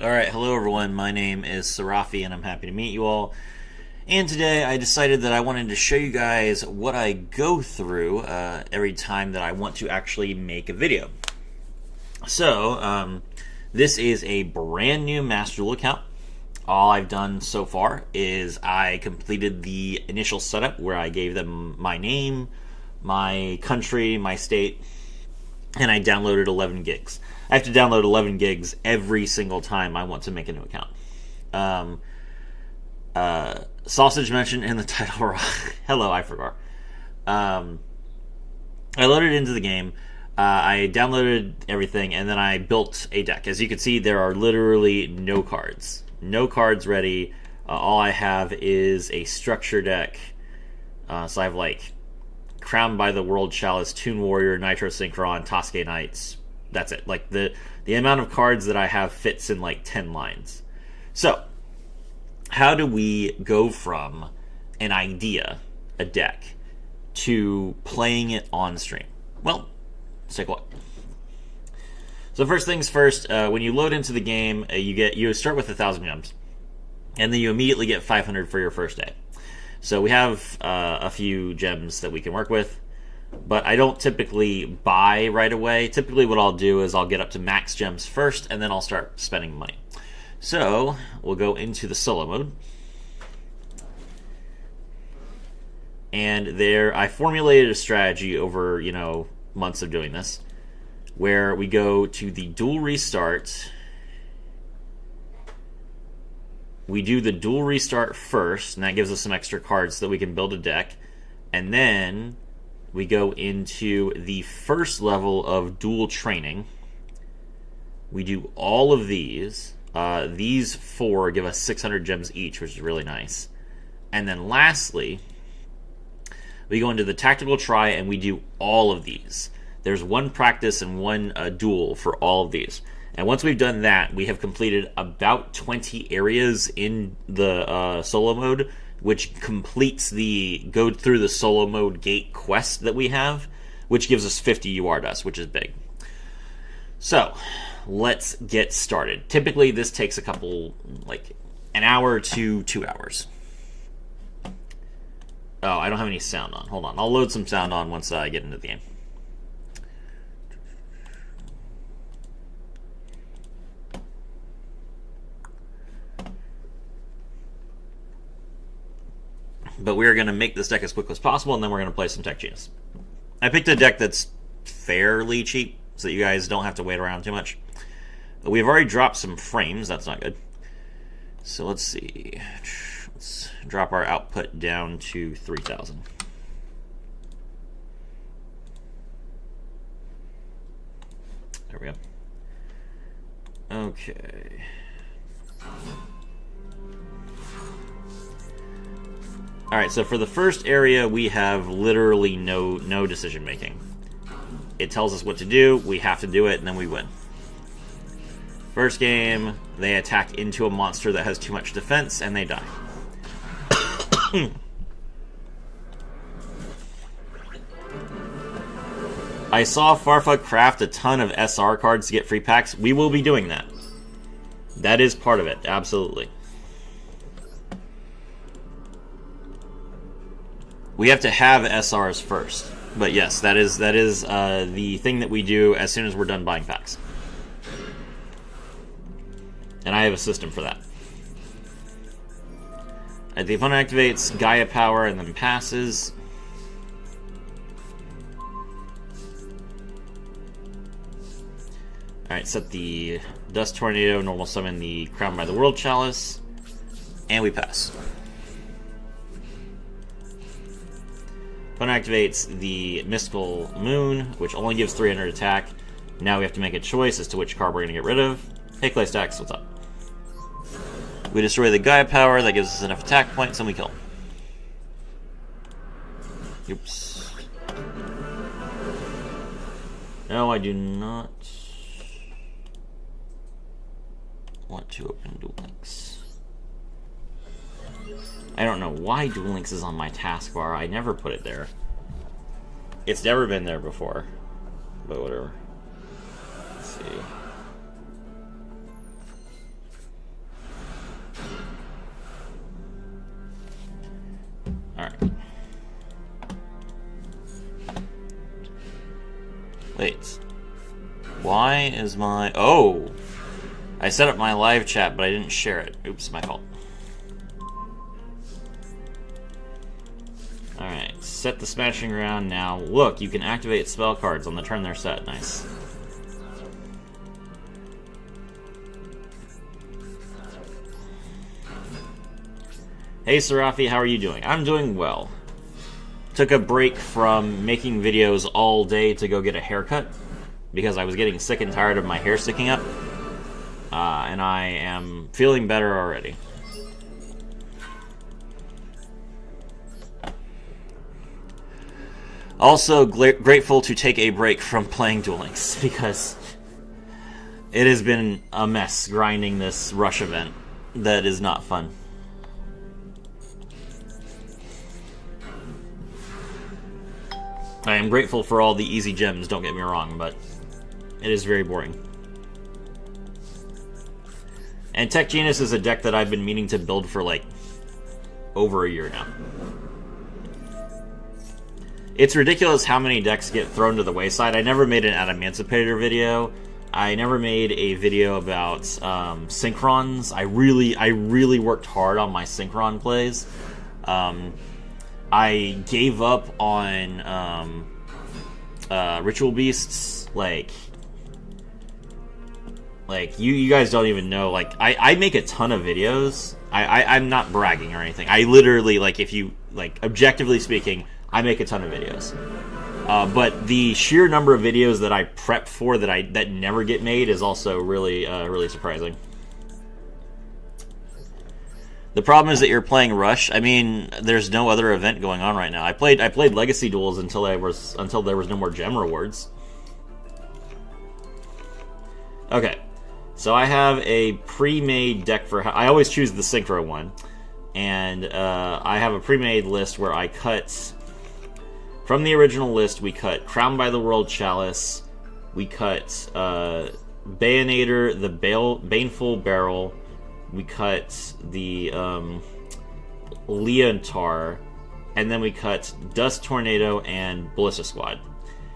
Alright, hello everyone, my name is Sarafi and I'm happy to meet you all. And today I decided that I wanted to show you guys what I go through every time that I want to actually make a video. So, this is a brand new Master Duel account. All I've done so far is I completed the initial setup where I gave them my name, my country, my state, and I downloaded 11 gigs. I have to download 11 gigs every single time I want to make a new account. Sausage mentioned in the title. Hello, I forgot. I loaded into the game. I downloaded everything, and then I built a deck. As you can see, there are literally no cards. No cards ready. All I have is a structure deck. So I have like Crowned by the World Chalice, Toon Warrior, Nitro Synchron, Tosque Knights. That's it. Like the amount of cards that I have fits in like 10 lines. So, how do we go from an idea, a deck, to playing it on stream? Well, let's take a look. So first things first, when you load into the game, you start with 1,000 gems, and then you immediately get 500 for your first day. So we have a few gems that we can work with, but I don't typically buy right away. Typically what I'll do is I'll get up to max gems first, and then I'll start spending money. So we'll go into the solo mode. And there I formulated a strategy over, months of doing this, where we go to the duel restart. We do the duel restart first, and that gives us some extra cards so that we can build a deck. And then we go into the first level of duel training. We do all of these. These 4 give us 600 gems each, which is really nice. And then lastly, we go into the tactical try, and we do all of these. There's one practice and one duel for all of these. And once we've done that, we have completed about 20 areas in the solo mode, which completes the go through the solo mode gate quest that we have, which gives us 50 UR dust, which is big. So, let's get started. Typically, this takes a couple, like an hour to 2 hours. Oh, I don't have any sound on. Hold on. I'll load some sound on once I get into the game. But we're going to make this deck as quick as possible, and then we're going to play some Tech Genus. I picked a deck that's fairly cheap, so that you guys don't have to wait around too much. We've already dropped some frames. That's not good. So let's see. Let's drop our output down to 3,000. There we go. Okay. Alright, so for the first area, we have literally no decision making. It tells us what to do, we have to do it, and then we win. First game, they attack into a monster that has too much defense, and they die. I saw Farfa craft a ton of SR cards to get free packs. We will be doing that. That is part of it, absolutely. We have to have SRs first. But yes, that is the thing that we do as soon as we're done buying packs. And I have a system for that. The opponent activates Gaia Power and then passes. Alright, set the Dust Tornado, normal summon the Crowned by the World Chalice, and we pass. Opponent activates the Mystical Moon, which only gives 300 attack. Now we have to make a choice as to which card we're going to get rid of. Hey Claystax, what's up? We destroy the Gaia Power, that gives us enough attack points, and we kill him. Oops. No, I do not want to open Duel Links. I don't know why Duel Links is on my taskbar. I never put it there. It's never been there before. But whatever. Let's see. Wait. Why is my... Oh! I set up my live chat, but I didn't share it. Oops, my fault. Alright, set the smashing ground now. Look, you can activate spell cards on the turn they're set. Nice. Hey Serafi, how are you doing? I'm doing well. Took a break from making videos all day to go get a haircut because I was getting sick and tired of my hair sticking up. And I am feeling better already. Also grateful to take a break from playing Duel Links because it has been a mess grinding this rush event that is not fun. I am grateful for all the easy gems, don't get me wrong, but it is very boring. And Tech Genus is a deck that I've been meaning to build for like over a year now. It's ridiculous how many decks get thrown to the wayside. I never made an Adamantipator video. I never made a video about Synchrons. I really worked hard on my Synchron plays. I gave up on Ritual Beasts. Like you guys don't even know. Like I make a ton of videos. I'm not bragging or anything. I literally, like, if you, like, objectively speaking, I make a ton of videos. But the sheer number of videos that I prep for that never get made is also really really surprising. The problem is that you're playing Rush. I mean, there's no other event going on right now. I played Legacy Duels until there was no more gem rewards. Okay, so I have a pre-made deck for. I always choose the Synchro one, and I have a pre-made list where I cut from the original list. We cut Crowned by the World Chalice. We cut Bayonator, the Baneful Barrel. We cut the Leontar, and then we cut Dust Tornado and Ballista Squad.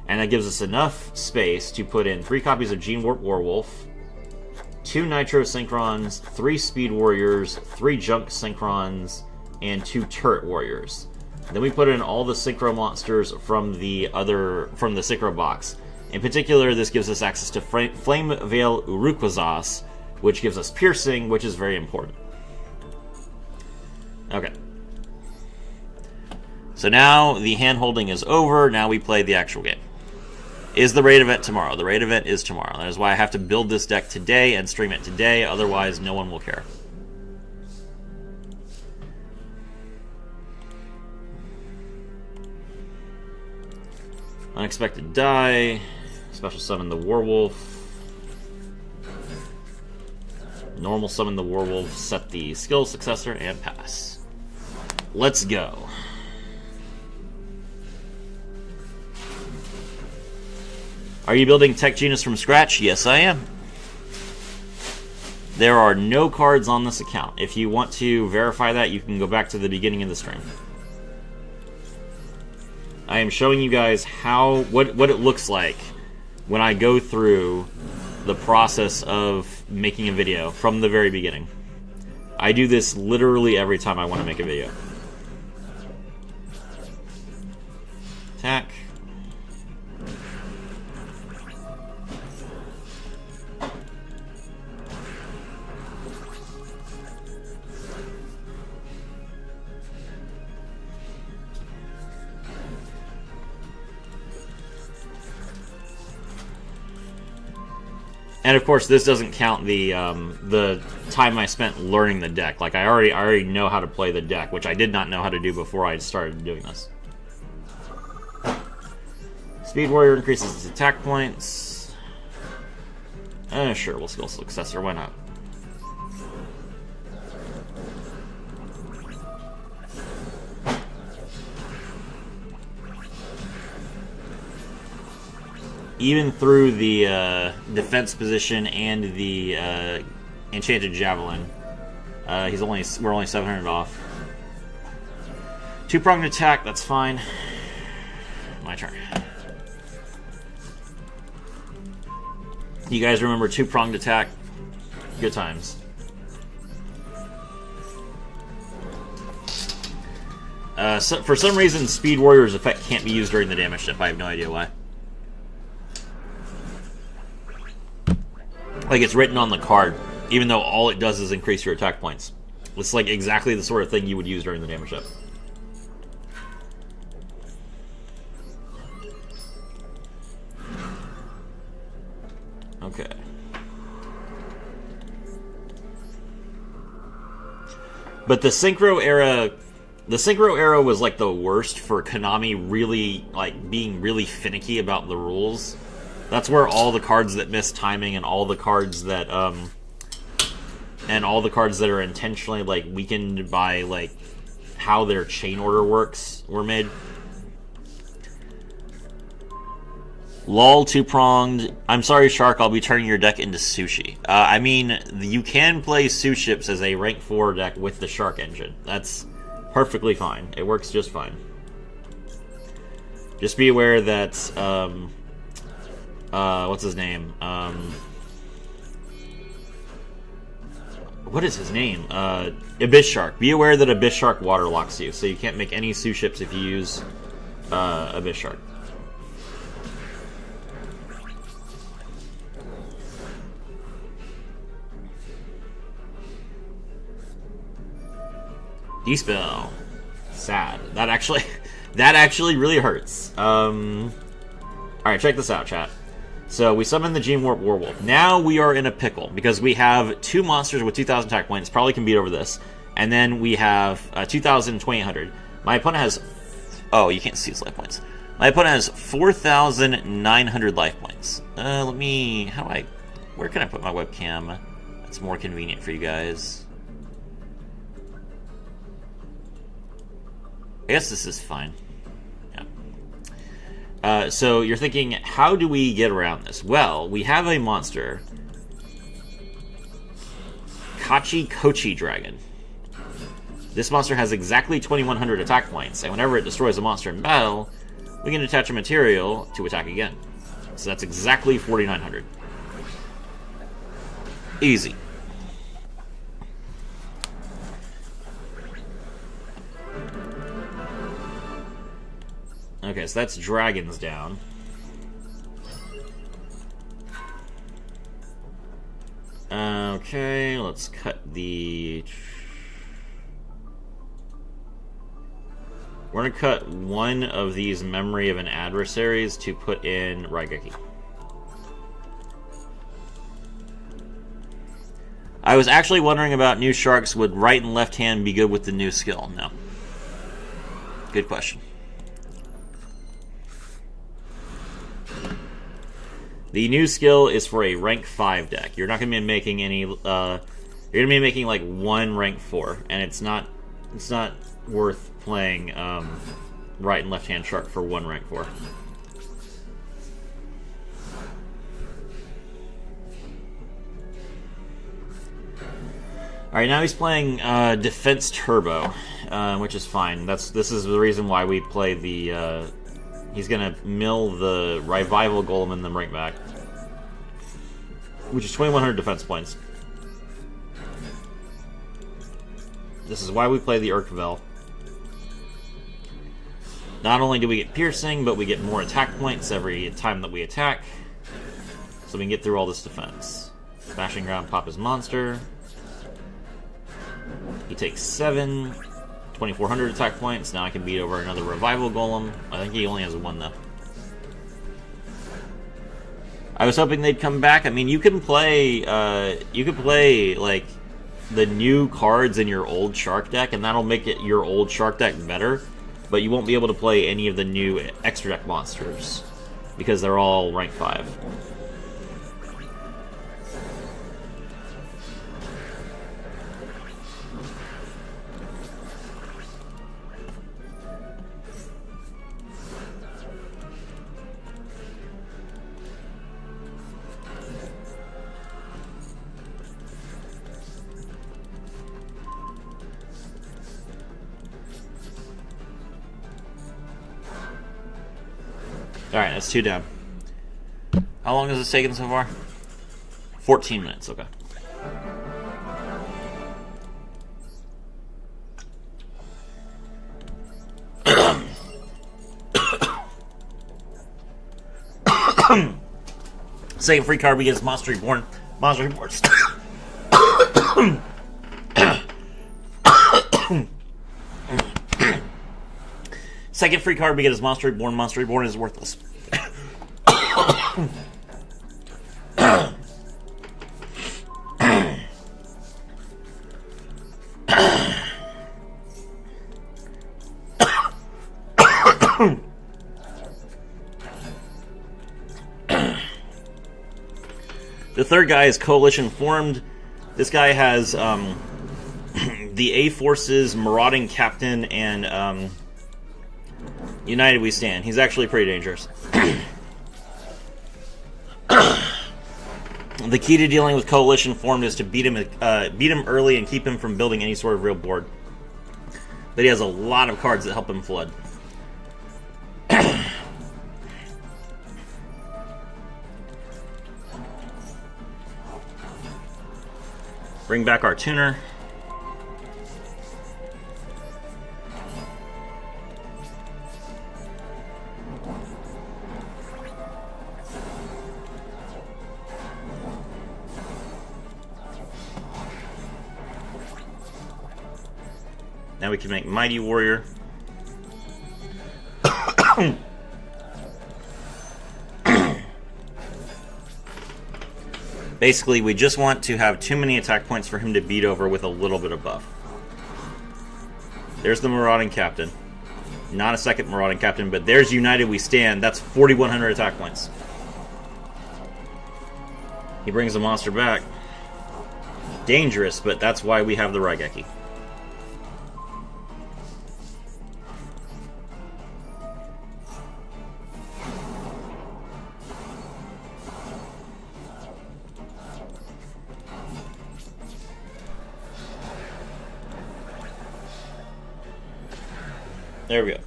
And that gives us enough space to put in 3 copies of Gene Warp Werewolf, 2 Nitro Synchrons, 3 Speed Warriors, 3 Junk Synchrons, and 2 Turret Warriors. Then we put in all the Synchro monsters from the Synchro box. In particular, this gives us access to Flame Veil Urukwazas, which gives us piercing, which is very important. Okay. So now the hand-holding is over. Now we play the actual game. Is the raid event tomorrow? The raid event is tomorrow. That is why I have to build this deck today and stream it today. Otherwise, no one will care. Unexpected die. Special summon the Werewolf. Normal summon the Werewolf, set the skill successor, and pass. Let's go. Are you building Tech Genus from scratch? Yes, I am. There are no cards on this account. If you want to verify that, you can go back to the beginning of the stream. I am showing you guys what it looks like when I go through the process of making a video from the very beginning. I do this literally every time I want to make a video. Attack. And of course, this doesn't count the time I spent learning the deck. Like I already know how to play the deck, which I did not know how to do before I started doing this. Speed Warrior increases its attack points. Sure, we'll skill successor. Why not? Even through the defense position and the enchanted javelin, we're only 700 off. 2-pronged attack, that's fine. My turn. You guys remember two-pronged attack? Good times. For some reason, Speed Warrior's effect can't be used during the damage step. I have no idea why. Like, it's written on the card, even though all it does is increase your attack points. It's like exactly the sort of thing you would use during the damage step. Okay. But the Synchro era was like the worst for Konami really like being really finicky about the rules. That's where all the cards that miss timing and all the cards that are intentionally like weakened by like how their chain order works were made. Lol, two-pronged. I'm sorry, Shark, I'll be turning your deck into sushi. I mean, you can play Suships as a rank 4 deck with the Shark engine. That's perfectly fine. It works just fine. Just be aware that, what's his name? What is his name? Abyss Shark. Be aware that Abyss Shark waterlocks you, so you can't make any Suships if you use Abyss Shark. D-Spell. Sad. That actually really hurts. Alright, check this out, chat. So, we summon the Gene Warp Warwolf. Now we are in a pickle, because we have two monsters with 2,000 attack points, probably can beat over this. And then we have 2,000, 2,800. My opponent has... Oh, you can't see his life points. My opponent has 4,900 life points. Let me... How do I... Where can I put my webcam? That's more convenient for you guys. I guess this is fine. Yeah. So you're thinking, how do we get around this? Well, we have a monster, Kachi Kochi Dragon. This monster has exactly 2,100 attack points, and whenever it destroys a monster in battle, we can attach a material to attack again. So that's exactly 4,900. Easy. Okay, so that's dragons down. Okay, let's cut the... We're going to cut one of these Memory of an Adversaries to put in Raigeki. I was actually wondering about new sharks. Would right and left hand be good with the new skill? No. Good question. The new skill is for a rank 5 deck. You're not going to be making any. You're going to be making like one rank 4, and it's not worth playing right and left hand shark for one rank 4. All right, now he's playing Defense Turbo, which is fine. This is the reason why we play the. He's gonna mill the Revival Golem and then bring it back, which is 2,100 defense points. This is why we play the Urkvel. Not only do we get piercing, but we get more attack points every time that we attack, so we can get through all this defense. Smashing Ground, pop his monster. He takes 7. 2,400 attack points. Now I can beat over another Revival Golem. I think he only has 1 though. I was hoping they'd come back. I mean, you can play like the new cards in your old Shark deck, and that'll make it your old Shark deck better. But you won't be able to play any of the new extra deck monsters because they're all rank 5. Alright, that's 2 down. How long has this taken so far? 14 minutes, okay. Second free card we get is Monster Reborn. Monster Reborn. Second free card we get is Monster Reborn. Monster Reborn is worthless. The third guy is Coalition Formed. This guy has the A-Forces, Marauding Captain, and United We Stand. He's actually pretty dangerous. The key to dealing with Coalition Formed is to beat him early and keep him from building any sort of real board. But he has a lot of cards that help him flood. Bring back our tuner. Now we can make Mighty Warrior. Basically, we just want to have too many attack points for him to beat over with a little bit of buff. There's the Marauding Captain. Not a second Marauding Captain, but there's United We Stand. That's 4,100 attack points. He brings the monster back. Dangerous, but that's why we have the Raigeki. There we go.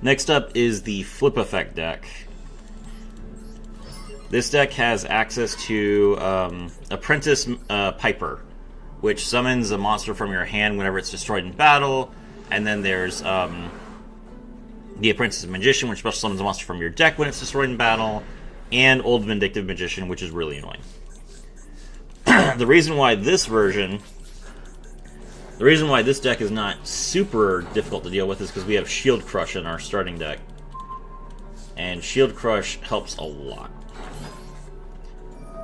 Next up is the Flip Effect deck. This deck has access to Apprentice Piper, which summons a monster from your hand whenever it's destroyed in battle. And then there's the Apprentice Magician, which special summons a monster from your deck when it's destroyed in battle. And Old Vindictive Magician, which is really annoying. The reason why this deck is not super difficult to deal with is because we have Shield Crush in our starting deck. And Shield Crush helps a lot.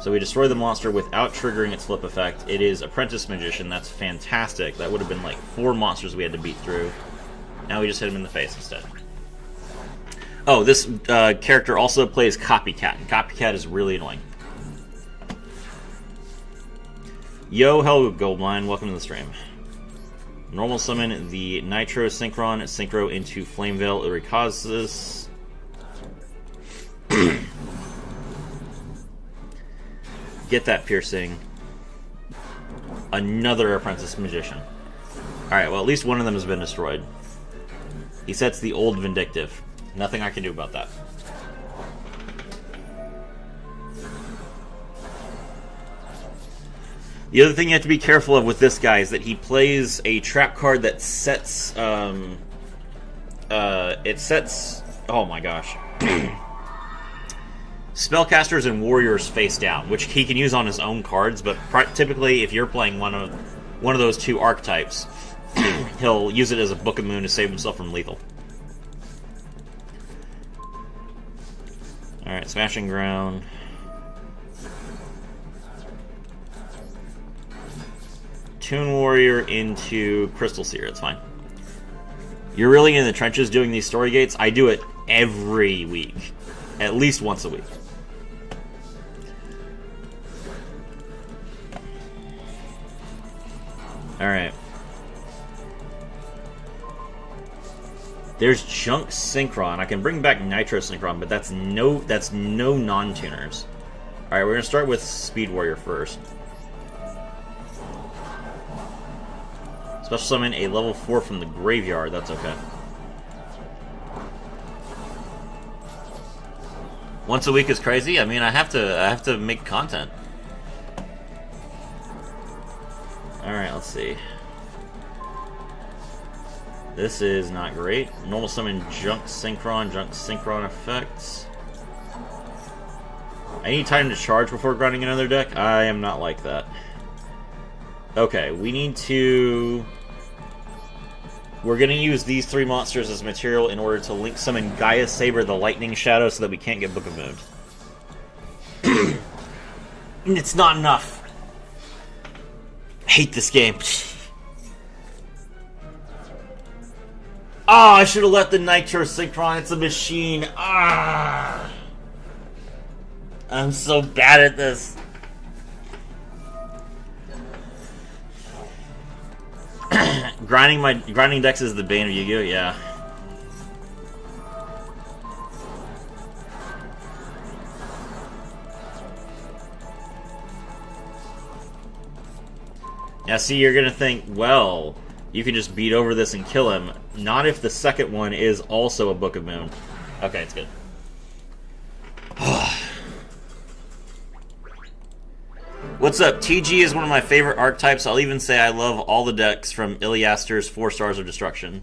So we destroy the monster without triggering its flip effect. It is Apprentice Magician. That's fantastic. That would have been like 4 monsters we had to beat through. Now we just hit him in the face instead. Oh, this character also plays Copycat. And Copycat is really annoying. Yo, hello, Goldmine. Welcome to the stream. Normal summon the Nitro Synchron Synchro into Flameveil Uricazis. Get that piercing. Another Apprentice Magician. Alright, well, at least one of them has been destroyed. He sets the Old Vindictive. Nothing I can do about that. The other thing you have to be careful of with this guy is that he plays a trap card that sets, oh my gosh. Spellcasters and Warriors face down, which he can use on his own cards, but typically if you're playing one of those 2 archetypes, he'll use it as a Book of Moon to save himself from lethal. Alright, Smashing Ground. Toon Warrior into Crystal Seer, it's fine. You're really in the trenches doing these story gates? I do it every week. At least once a week. Alright. There's Junk Synchron. I can bring back Nitro Synchron, but that's no non-tuners. Alright, we're gonna start with Speed Warrior first. Special summon a level 4 from the graveyard. That's okay. Once a week is crazy. I mean, I have to make content. All right, let's see. This is not great. Normal summon junk synchron effects. I need time to charge before grinding another deck. I am not like that. Okay, we need to... We're going to use these 3 monsters as material in order to link summon Gaia Saber the Lightning Shadow so that we can't get Book of Moon. It's not enough. I hate this game. Oh, I should have let the Nitro Synchron. It's a machine. Ah, I'm so bad at this. Grinding decks is the bane of Yu-Gi-Oh! Yeah. Yeah, see, you're gonna think, well, you can just beat over this and kill him. Not if the second one is also a Book of Moon. Okay, it's good. What's up? TG is one of my favorite archetypes. I'll even say I love all the decks from Iliaster's 4 Stars of Destruction.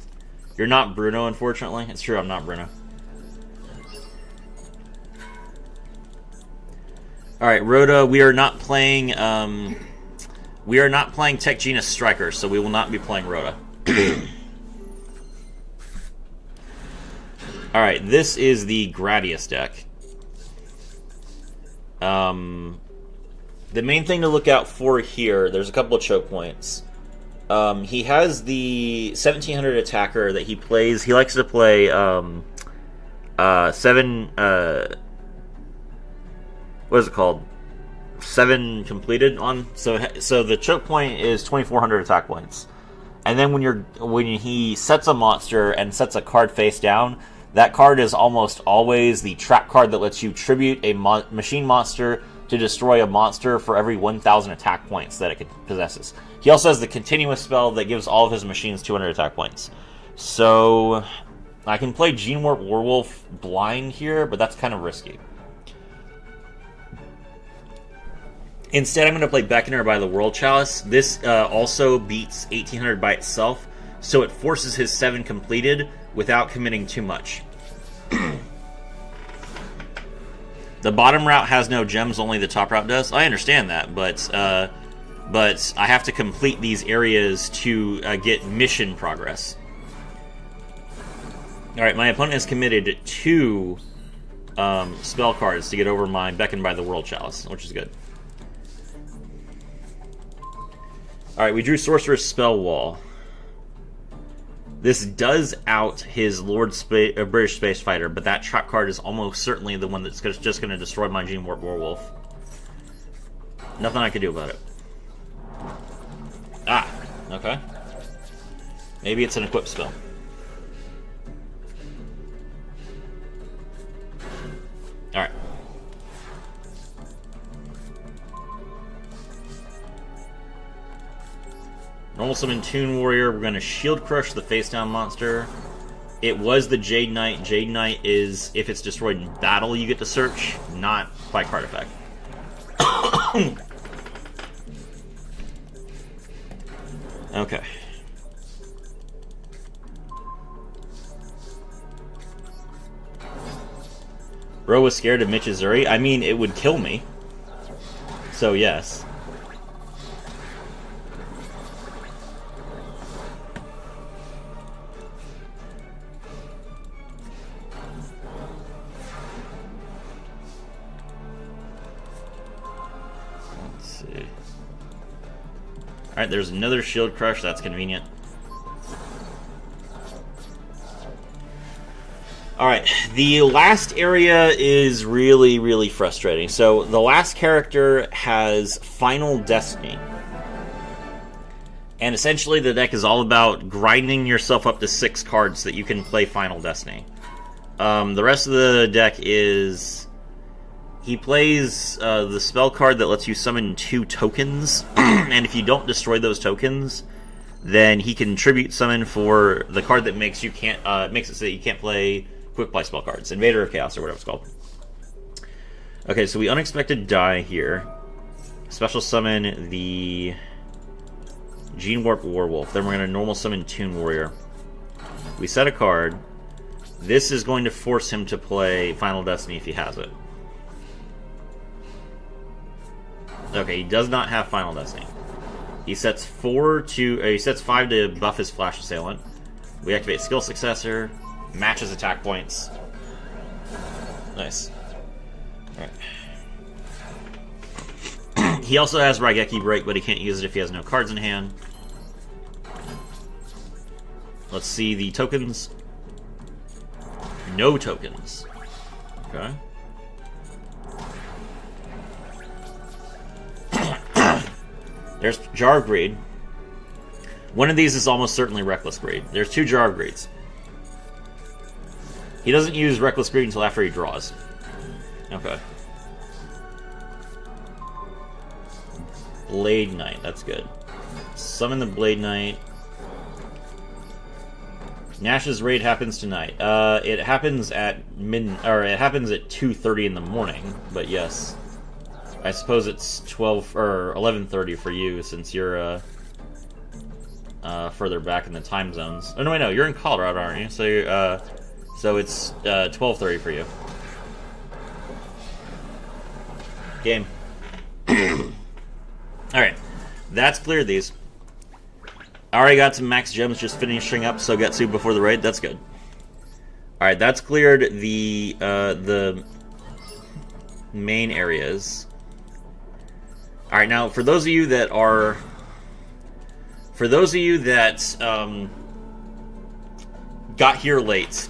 You're not Bruno, unfortunately. It's true, I'm not Bruno. Alright, Rhoda, we are not playing Tech Genus Strikers, so we will not be playing Rhoda. Alright, this is the Gradius deck. The main thing to look out for here, there's a couple of choke points. He has the 1700 attacker that he plays. He likes to play 7... what is it called? 7 completed on. So the choke point is 2400 attack points. And then when he sets a monster and sets a card face down, that card is almost always the trap card that lets you tribute a machine monster to destroy a monster for every 1000 attack points that it possesses. He also has the continuous spell that gives all of his machines 200 attack points. So I can play Gene Warp Werewolf blind here, but that's kind of risky. Instead, I'm going to play Beckoner by the World Chalice. This also beats 1800 by itself, so it forces his 7 completed without committing too much. The bottom route has no gems, only the top route does. I understand that, but I have to complete these areas to get mission progress. Alright, my opponent has committed 2 spell cards to get over my Beckoned by the World Chalice, which is good. Alright, we drew Sorcerer's Spell Wall. This does out his British Space Fighter, but that trap card is almost certainly the one that's just going to destroy my Gene Warp Werewolf. Nothing I can do about it. Ah, okay. Maybe it's an equip spell. Alright. Normal summon Toon Warrior. We're going to Shield Crush the face down monster. It was the Jade Knight. Jade Knight is, if it's destroyed in battle, you get to search, not by card effect. Okay. Bro was scared of Michizuri. I mean, it would kill me. So, yes. Alright, there's another Shield Crush. That's convenient. Alright, the last area is really, really frustrating. So, the last character has Final Destiny. And essentially, the deck is all about grinding yourself up to 6 cards so that you can play Final Destiny. The rest of the deck is... He plays the spell card that lets you summon 2 tokens, and if you don't destroy those tokens, then he can tribute summon for the card that makes it so that you can't play quick play spell cards, Invader of Chaos or whatever it's called. Okay, so we unexpected die here. Special summon the Gene Warp Warwolf. Then we're going to normal summon Toon Warrior. We set a card. This is going to force him to play Final Destiny if he has it. Okay, he does not have Final Destiny. He sets 5 to buff his Flash Assailant. We activate Skill Successor, matches attack points. Nice. Alright. He also has Raigeki Break, but he can't use it if he has no cards in hand. Let's see the tokens. No tokens. Okay. There's Jar of Greed. One of these is almost certainly Reckless Greed. There's 2 Jar of Greeds. He doesn't use Reckless Greed until after he draws. Okay. Blade Knight, that's good. Summon the Blade Knight. Nash's raid happens tonight. It happens at it happens at 2:30 in the morning. But yes, I suppose it's 12 or 11:30 for you since you're further back in the time zones. Oh no, wait, no, you're in Colorado, aren't you? So it's 12:30 for you. Game. All right, that's cleared these. I already got some max gems just finishing up Sogetsu before the raid. That's good. Alright, that's cleared the main areas. Alright, now for those of you that got here late,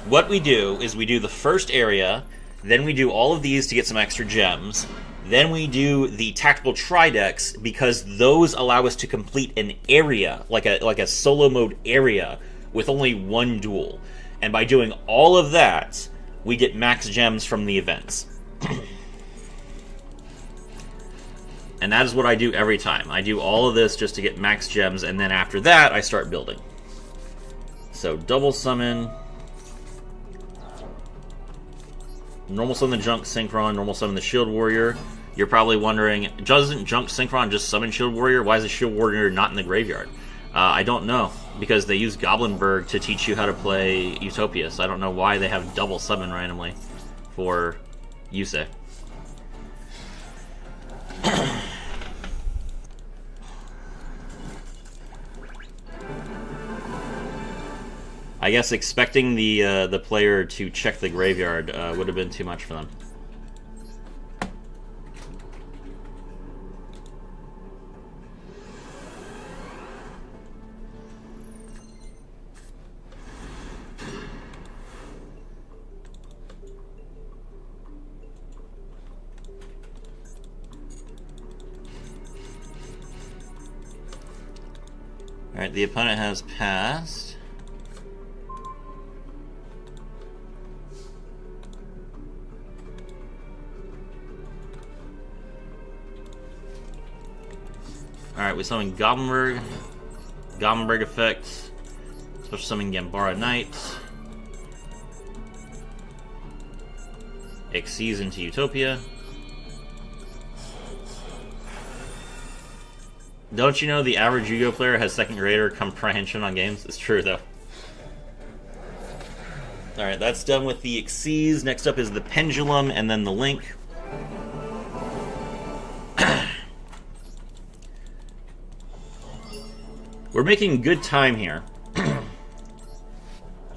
what we do is we do the first area, then we do all of these to get some extra gems. Then we do the tactical tri-decks because those allow us to complete an area, like a solo mode area, with only one duel. And by doing all of that, we get max gems from the events. And that is what I do every time. I do all of this just to get max gems, and then after that, I start building. So, double summon. Normal summon the Junk Synchron, normal summon the Shield Warrior. You're probably wondering, doesn't Junk Synchron just summon Shield Warrior? Why is the Shield Warrior not in the graveyard? I don't know, because they use Goblinberg to teach you how to play Utopia, so I don't know why they have double summon randomly for Yusei. I guess expecting the player to check the graveyard would have been too much for them. Alright, the opponent has passed. Alright, we summon Goblinberg. Goblinberg effect. Special summon Gambara Knight. Exceeds into Utopia. Don't you know the average Yu-Gi-Oh player has second grader comprehension on games? It's true, though. Alright, that's done with the Xyz. Next up is the Pendulum, and then the Link. We're making good time here.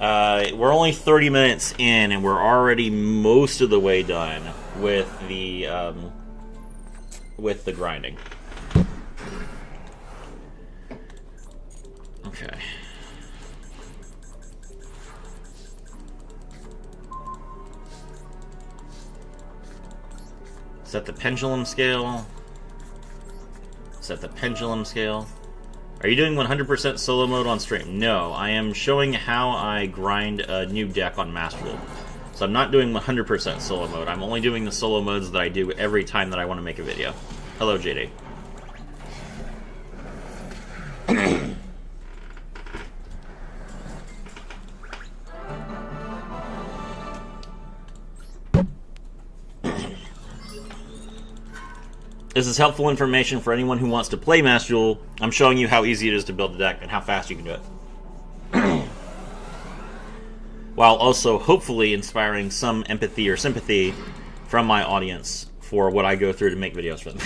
We're only 30 minutes in, and we're already most of the way done with the grinding. Okay. Set the pendulum scale. Set the pendulum scale. Are you doing 100% solo mode on stream? No, I am showing how I grind a new deck on Master Duel. So I'm not doing 100% solo mode. I'm only doing the solo modes that I do every time that I want to make a video. Hello, JD. This is helpful information for anyone who wants to play Master Duel. I'm showing you how easy it is to build a deck and how fast you can do it. While also hopefully inspiring some empathy or sympathy from my audience for what I go through to make videos for them.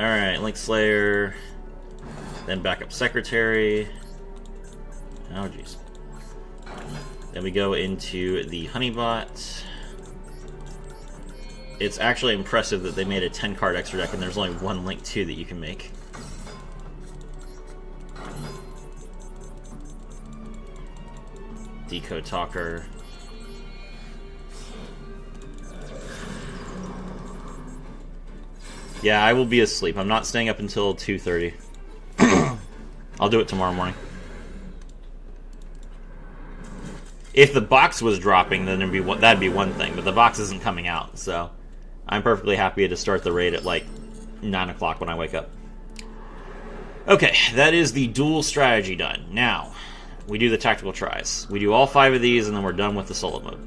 Alright, Link Slayer, then Backup Secretary. Oh, jeez. Then we go into the Honeybot. It's actually impressive that they made a 10-card extra deck and there's only one Link 2 that you can make. Decode Talker. Yeah, I will be asleep. I'm not staying up until 2:30. I'll do it tomorrow morning. If the box was dropping, then that'd be one thing, but the box isn't coming out, so I'm perfectly happy to start the raid at like 9 o'clock when I wake up. Okay, that is the dual strategy done. Now, we do the tactical tries. We do all 5 of these, and then we're done with the solo mode.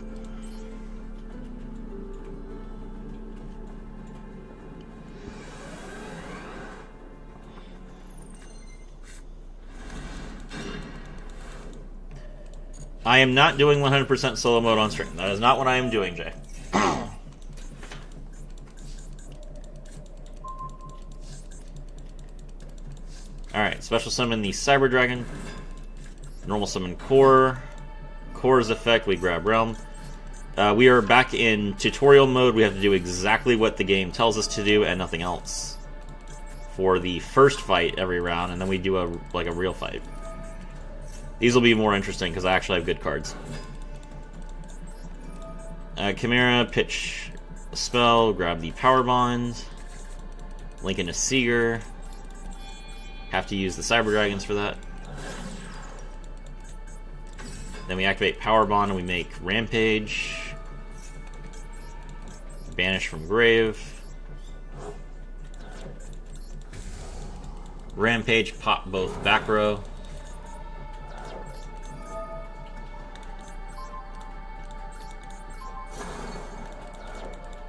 I am not doing 100% solo mode on stream. That is not what I am doing, Jay. Alright, special summon the Cyber Dragon. Normal summon Core. Core's effect, we grab Realm. We are back in tutorial mode. We have to do exactly what the game tells us to do and nothing else for the first fight every round, and then we do a real fight. These will be more interesting because I actually have good cards. Chimera, pitch a spell, grab the Power Bond, link into Seeger. Have to use the Cyber Dragons for that. Then we activate Power Bond and we make Rampage. Banish from Grave. Rampage, pop both back row.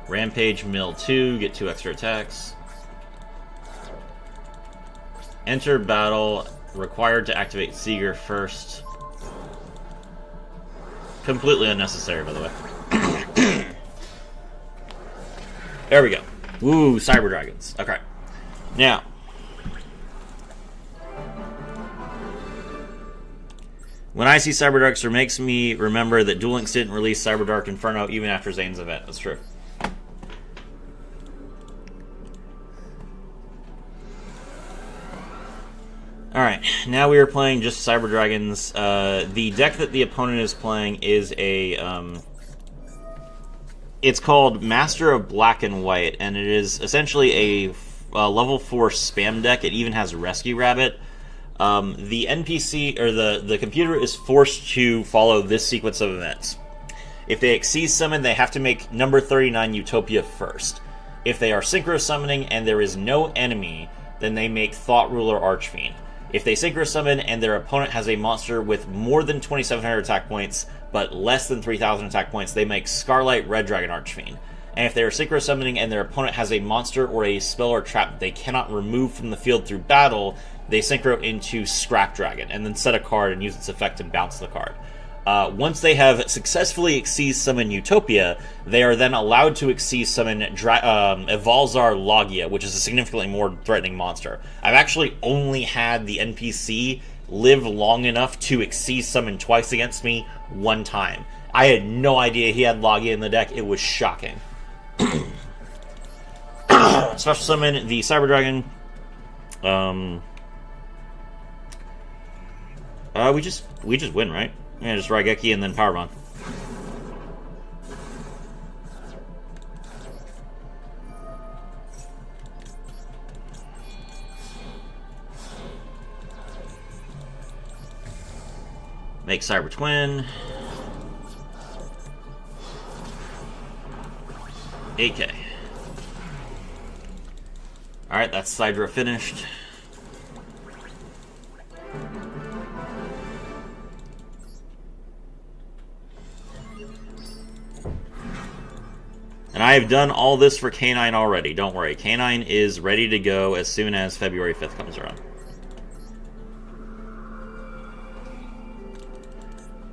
Rampage, mill 2, get 2 extra attacks. Enter battle, required to activate Seeger first. Completely unnecessary, by the way. There we go. Woo, Cyber Dragons. Okay. Now. When I see Cyber Darks, it makes me remember that Duel Links didn't release Cyber Dark Inferno even after Zane's event. That's true. Alright, now we are playing just Cyber Dragons. The deck that the opponent is playing is a, it's called Master of Black and White, and it is essentially a level 4 spam deck. It even has Rescue Rabbit. The NPC, or the computer, is forced to follow this sequence of events. If they exceed summon, they have to make number 39 Utopia first. If they are synchro summoning and there is no enemy, then they make Thought Ruler Archfiend. If they synchro summon and their opponent has a monster with more than 2,700 attack points, but less than 3,000 attack points, they make Scarlight Red Dragon Archfiend. And if they are synchro summoning and their opponent has a monster or a spell or trap they cannot remove from the field through battle, they synchro into Scrap Dragon, and then set a card and use its effect to bounce the card. Once they have successfully Xyz summon Utopia, they are then allowed to Xyz summon Evalzar Logia, which is a significantly more threatening monster. I've actually only had the NPC live long enough to Xyz summon twice against me one time. I had no idea he had Logia in the deck. It was shocking. Special summon the Cyber Dragon. We just win, right? Yeah, just Raigeki and then Powerbomb. Make Cyber Twin. 8K. Alright, that's Sidra finished. And I have done all this for K9 already. Don't worry. K9 is ready to go as soon as February 5th comes around.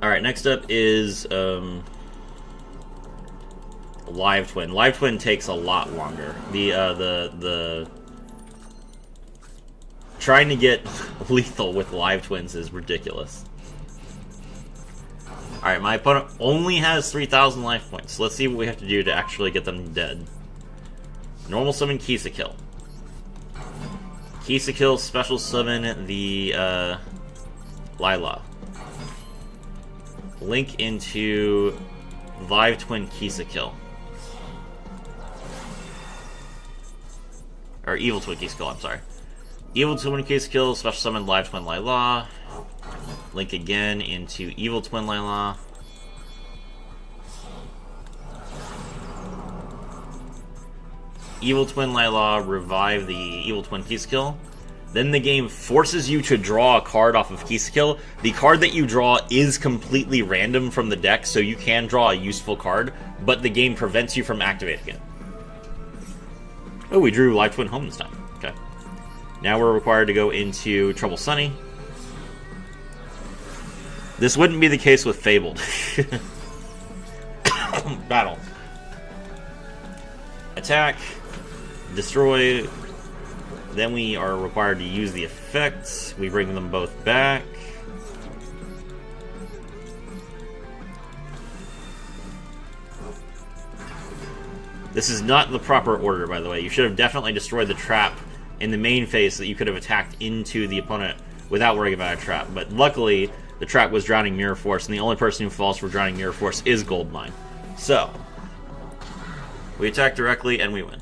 Alright, next up is Live Twin. Live Twin takes a lot longer. The trying to get lethal with Live Twins is ridiculous. Alright, my opponent only has 3,000 life points. Let's see what we have to do to actually get them dead. Normal summon Kill. Kill, special summon the Lila. Link into Live Twin Kill. Or Evil Twin Kill, I'm sorry. Evil Twin Kill, special summon Live Twin Lila. Link again into Evil Twin Lila. Evil Twin Lila, revive the Evil Twin Kill. Then the game forces you to draw a card off of Kill. The card that you draw is completely random from the deck, so you can draw a useful card, but the game prevents you from activating it. Oh, we drew Live Twin home this time. Okay. Now we're required to go into Trouble Sunny. This wouldn't be the case with Fabled. Battle. Attack. Destroy. Then we are required to use the effects. We bring them both back. This is not the proper order, by the way. You should have definitely destroyed the trap in the main phase so that you could have attacked into the opponent without worrying about a trap. But luckily, the trap was Drowning Mirror Force, and the only person who falls for Drowning Mirror Force is Goldmine. So, we attack directly, and we win.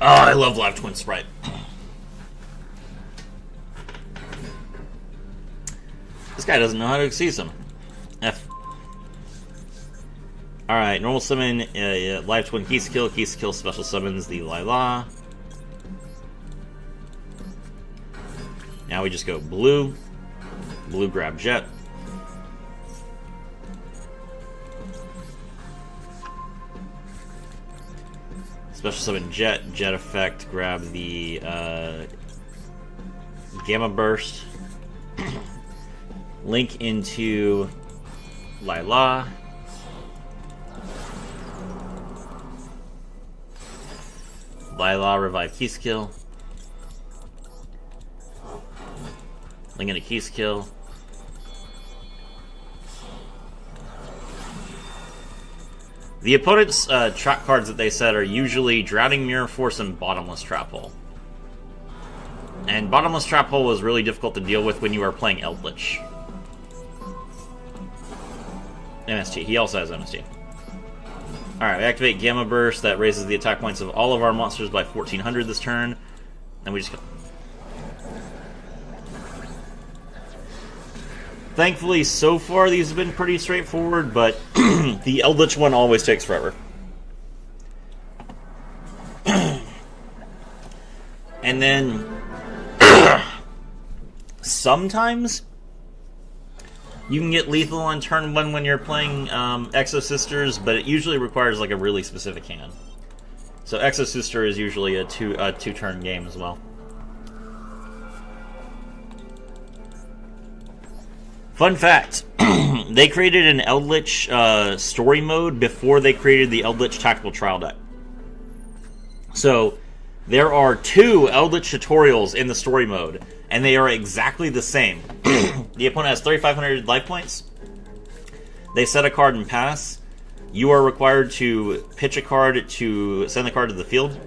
Oh, I love Live Twin Sprite. This guy doesn't know how to exceed him. F. Alright, normal summon, Live Twin Kill special summons the Lila. Now we just go blue. Blue grab Jet. Special summon Jet effect, grab the Gamma Burst. Link into Lila. Lila, revive Kill. Link into Kill. The opponent's trap cards that they set are usually Drowning Mirror Force and Bottomless Trap Hole. And Bottomless Trap Hole was really difficult to deal with when you were playing Eldritch. MST. He also has MST. Alright, we activate Gamma Burst. That raises the attack points of all of our monsters by 1,400 this turn. And we just go. Thankfully, so far, these have been pretty straightforward, but the Eldritch one always takes forever. And then, sometimes, you can get lethal on turn 1 when you're playing Exo-Sisters, but it usually requires like a really specific hand. So Exo-Sister is usually a two-turn game as well. Fun fact, they created an Eldritch story mode before they created the Eldritch Tactical Trial deck. So, there are 2 Eldritch tutorials in the story mode, and they are exactly the same. The opponent has 3,500 life points. They set a card and pass. You are required to pitch a card to send the card to the field.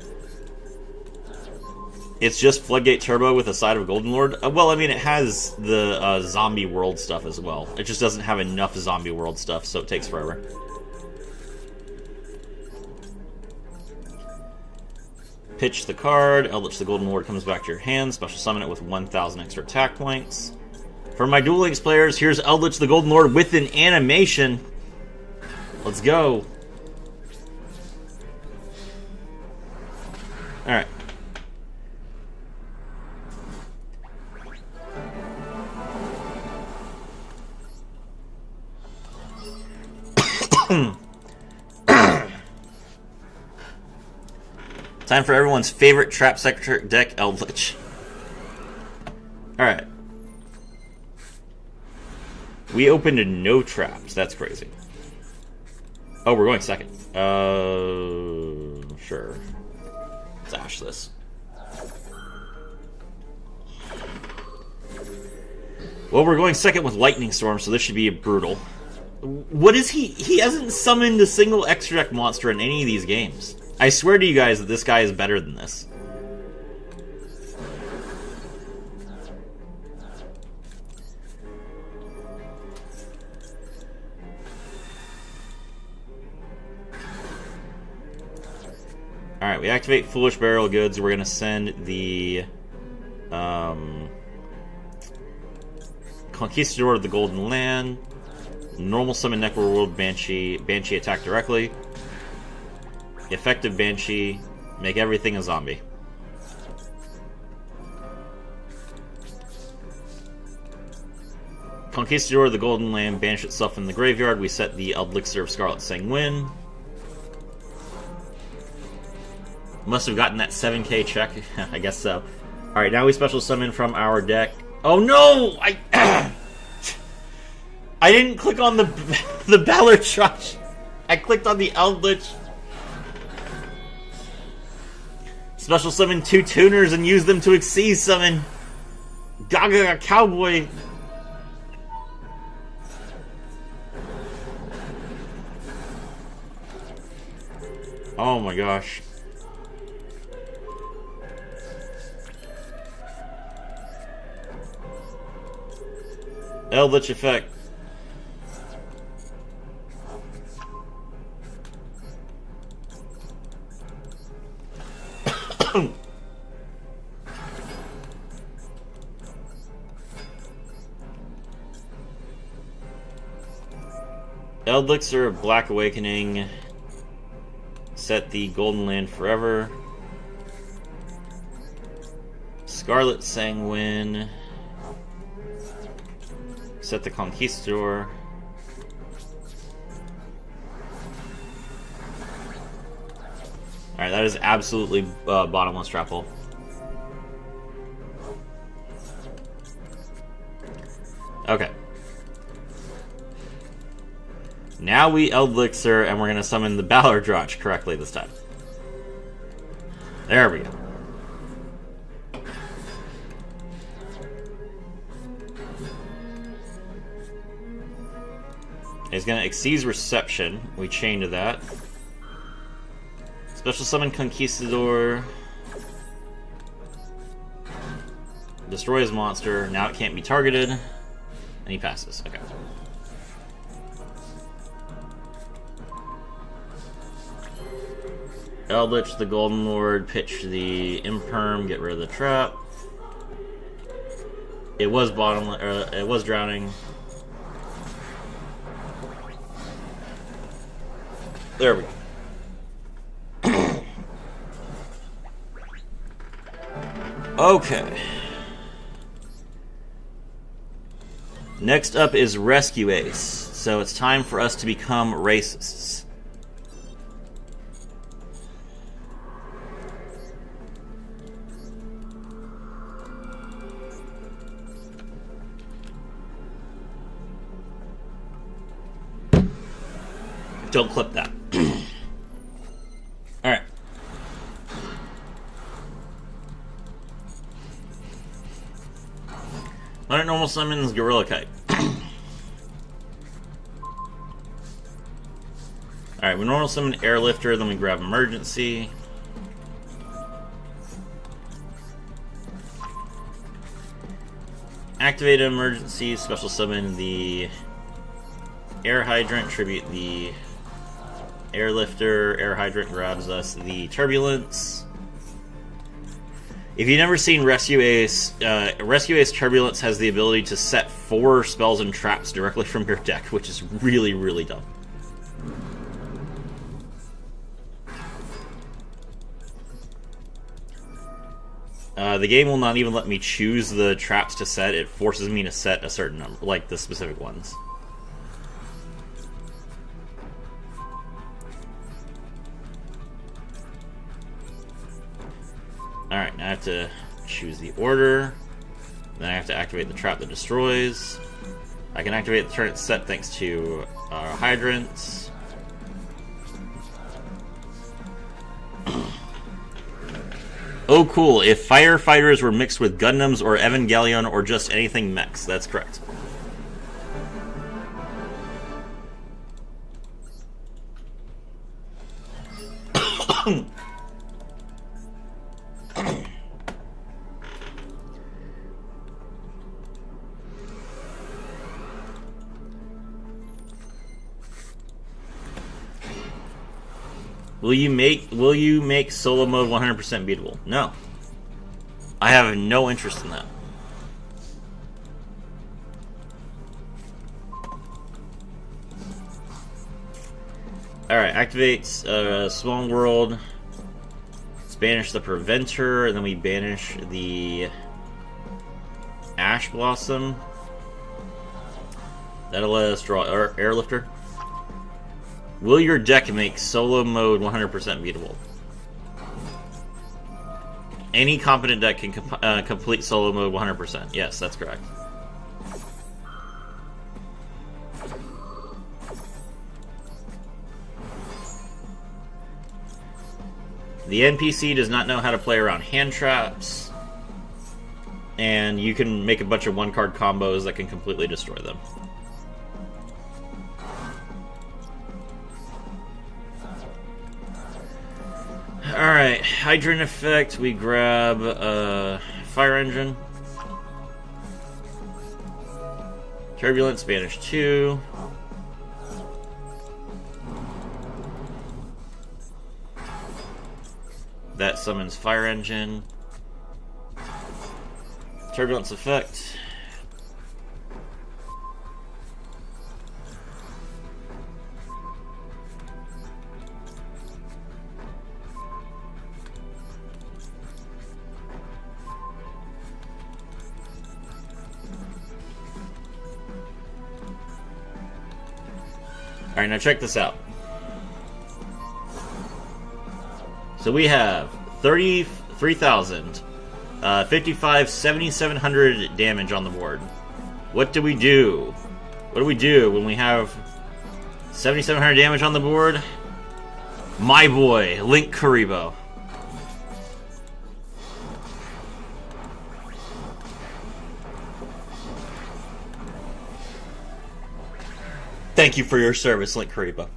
It's just Floodgate Turbo with a side of Golden Lord. Well, I mean, it has the Zombie World stuff as well. It just doesn't have enough Zombie World stuff, so it takes forever. Pitch the card. Eldritch the Golden Lord comes back to your hand. Special summon it with 1,000 extra attack points. For my Duel Links players, here's Eldritch the Golden Lord with an animation. Let's go. Alright. Time for everyone's favorite Trap Sector deck, Eldritch. Alright. We opened no traps. That's crazy. Oh, we're going second. Sure. Let's ash this. Well, we're going second with Lightning Storm, so this should be a brutal. What is he? He hasn't summoned a single extra deck monster in any of these games. I swear to you guys that this guy is better than this. Alright, we activate Foolish Burial Goods. We're going to send the Conquistador of the Golden Land. Normal summon Necroworld Banshee. Banshee attack directly. Effective Banshee. Make everything a zombie. Conquistador of the Golden Land. Banish itself in the graveyard. We set the Elixir of Scarlet Sanguine. Must have gotten that 7k check. I guess so. Alright, now we special summon from our deck. Oh no! I didn't click on the Ballertrash. I clicked on the Eldritch. Special summon 2 tuners and use them to Exceed summon Gaga Cowboy. Oh my gosh. Eldritch effect. Elixir of Black Awakening. Set the Golden Land forever. Scarlet Sanguine. Set the Conquistador. Alright, that is absolutely bottomless trap hole. Okay. Now we Elixir, and we're going to summon the Ballerdrach correctly this time. There we go. He's going to Exceed Reception. We chain to that. Special summon Conquistador. Destroy his monster. Now it can't be targeted. And he passes. Okay. Eldritch the Golden Lord. Pitch the Imperm. Get rid of the trap. It was it was drowning. There we go. Okay. Next up is Rescue Ace. So it's time for us to become racists. Don't clip that. Alright. Alright, normal summons Gorilla Kite. Alright, we normal summon Airlifter, then we grab Emergency. Activate Emergency, special summon the Air Hydrant, tribute the Airlifter. Air Hydrant grabs us the Turbulence. If you've never seen Rescue Ace, Rescue Ace Turbulence has the ability to set 4 spells and traps directly from your deck, which is really, really dumb. The game will not even let me choose the traps to set. It forces me to set a certain number, like the specific ones. Alright, now I have to choose the order. Then I have to activate the trap that destroys. I can activate the turn it's set thanks to hydrants. Oh, cool. If firefighters were mixed with Gundams or Evangelion or just anything mechs, that's correct. Will you make solo mode 100% beatable? No. I have no interest in that. Alright, activates Small World. Let's banish the Preventer, and then we banish the Ash Blossom. That'll let us draw Airlifter. Will your deck make solo mode 100% beatable? Any competent deck can complete solo mode 100%. Yes, that's correct. The NPC does not know how to play around hand traps, and you can make a bunch of one-card combos that can completely destroy them. Alright, Hydrant effect, we grab Fire Engine. Turbulence, banish 2. That summons Fire Engine. Turbulence effect. Alright, now check this out. So we have 33,000, 55, 7,700 damage on the board. What do we do? What do we do when we have 7,700 damage on the board? My boy, Link Karibo. Thank you for your service, Link Karibo.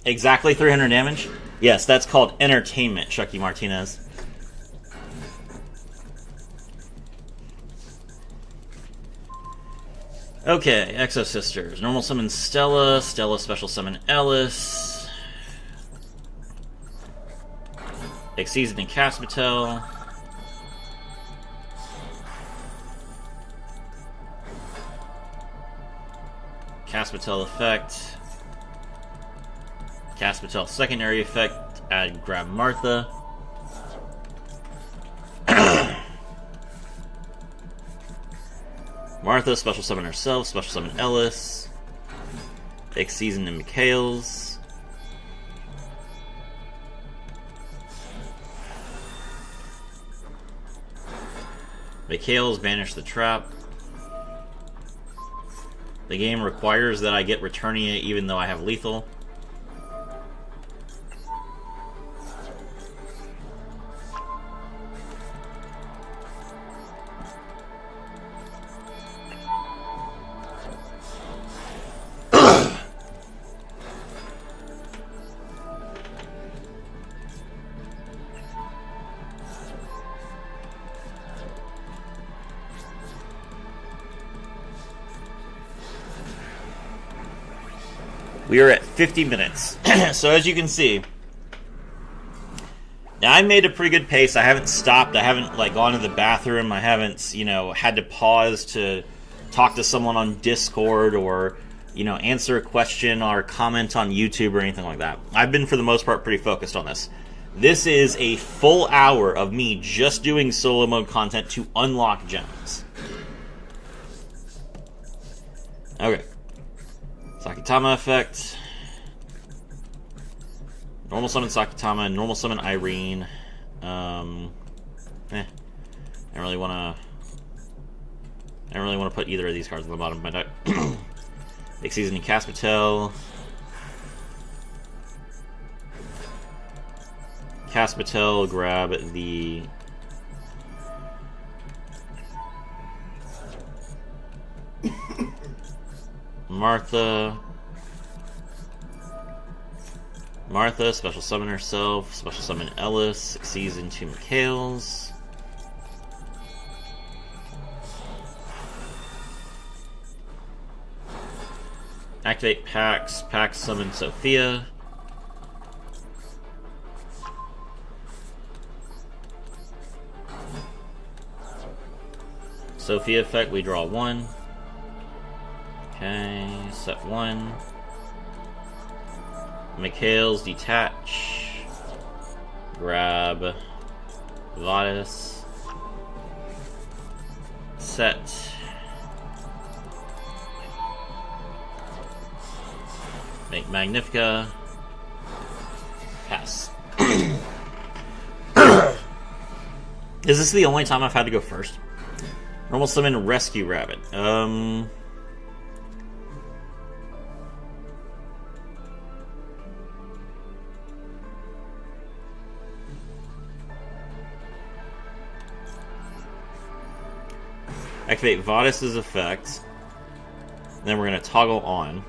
Exactly 300 damage? Yes, that's called entertainment, Chucky Martinez. Okay, Exo Sisters. Normal summon Stella. Stella special summon Ellis. Exceeded and Caspatel. Caspatel effect. Caspatel secondary effect. Add grab Martha. Martha, special summon herself, special summon Ellis. Season and Mikhails. Mikhails, banish the trap. The game requires that I get Returnia even though I have lethal. We are at 50 minutes. So as you can see, now I made a pretty good pace. I haven't stopped. I haven't like gone to the bathroom. I haven't, had to pause to talk to someone on Discord or, answer a question or comment on YouTube or anything like that. I've been, for the most part, pretty focused on this. This is a full hour of me just doing solo mode content to unlock gems. Okay. Sakitama effect. Normal summon Sakitama, normal summon Irene. I don't really want to put either of these cards on the bottom of my deck. Next season, Caspatel. Grab the Martha, special summon herself, special summon Ellis, succeeds into Mikhail's. Activate Pax, summon Sophia. Sophia effect, we draw 1. Okay, set 1. Mikhail's detach. Grab Vadis. Set. Make Magnifica. Pass. Is this the only time I've had to go first? Normal summon Rescue Rabbit. Activate Vadis' effect. Then we're going to toggle on.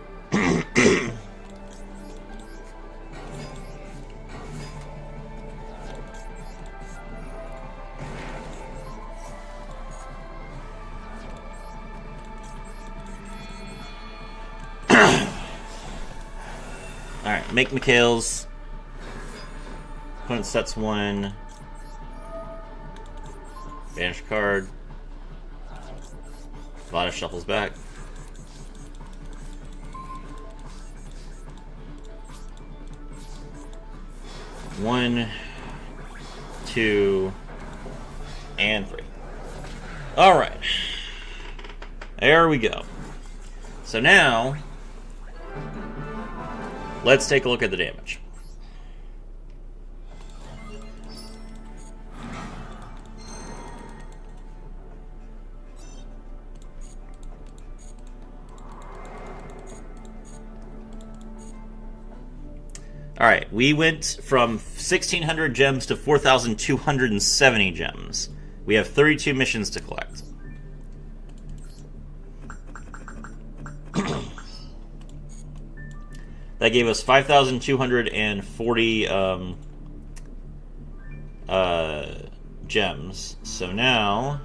Alright, make Mikhail's. Opponent sets 1. Banish card. Vada shuffles back. One, 2, and 3. Alright. There we go. So now, let's take a look at the damage. Alright, we went from 1,600 gems to 4,270 gems. We have 32 missions to collect. That gave us 5,240 gems. So now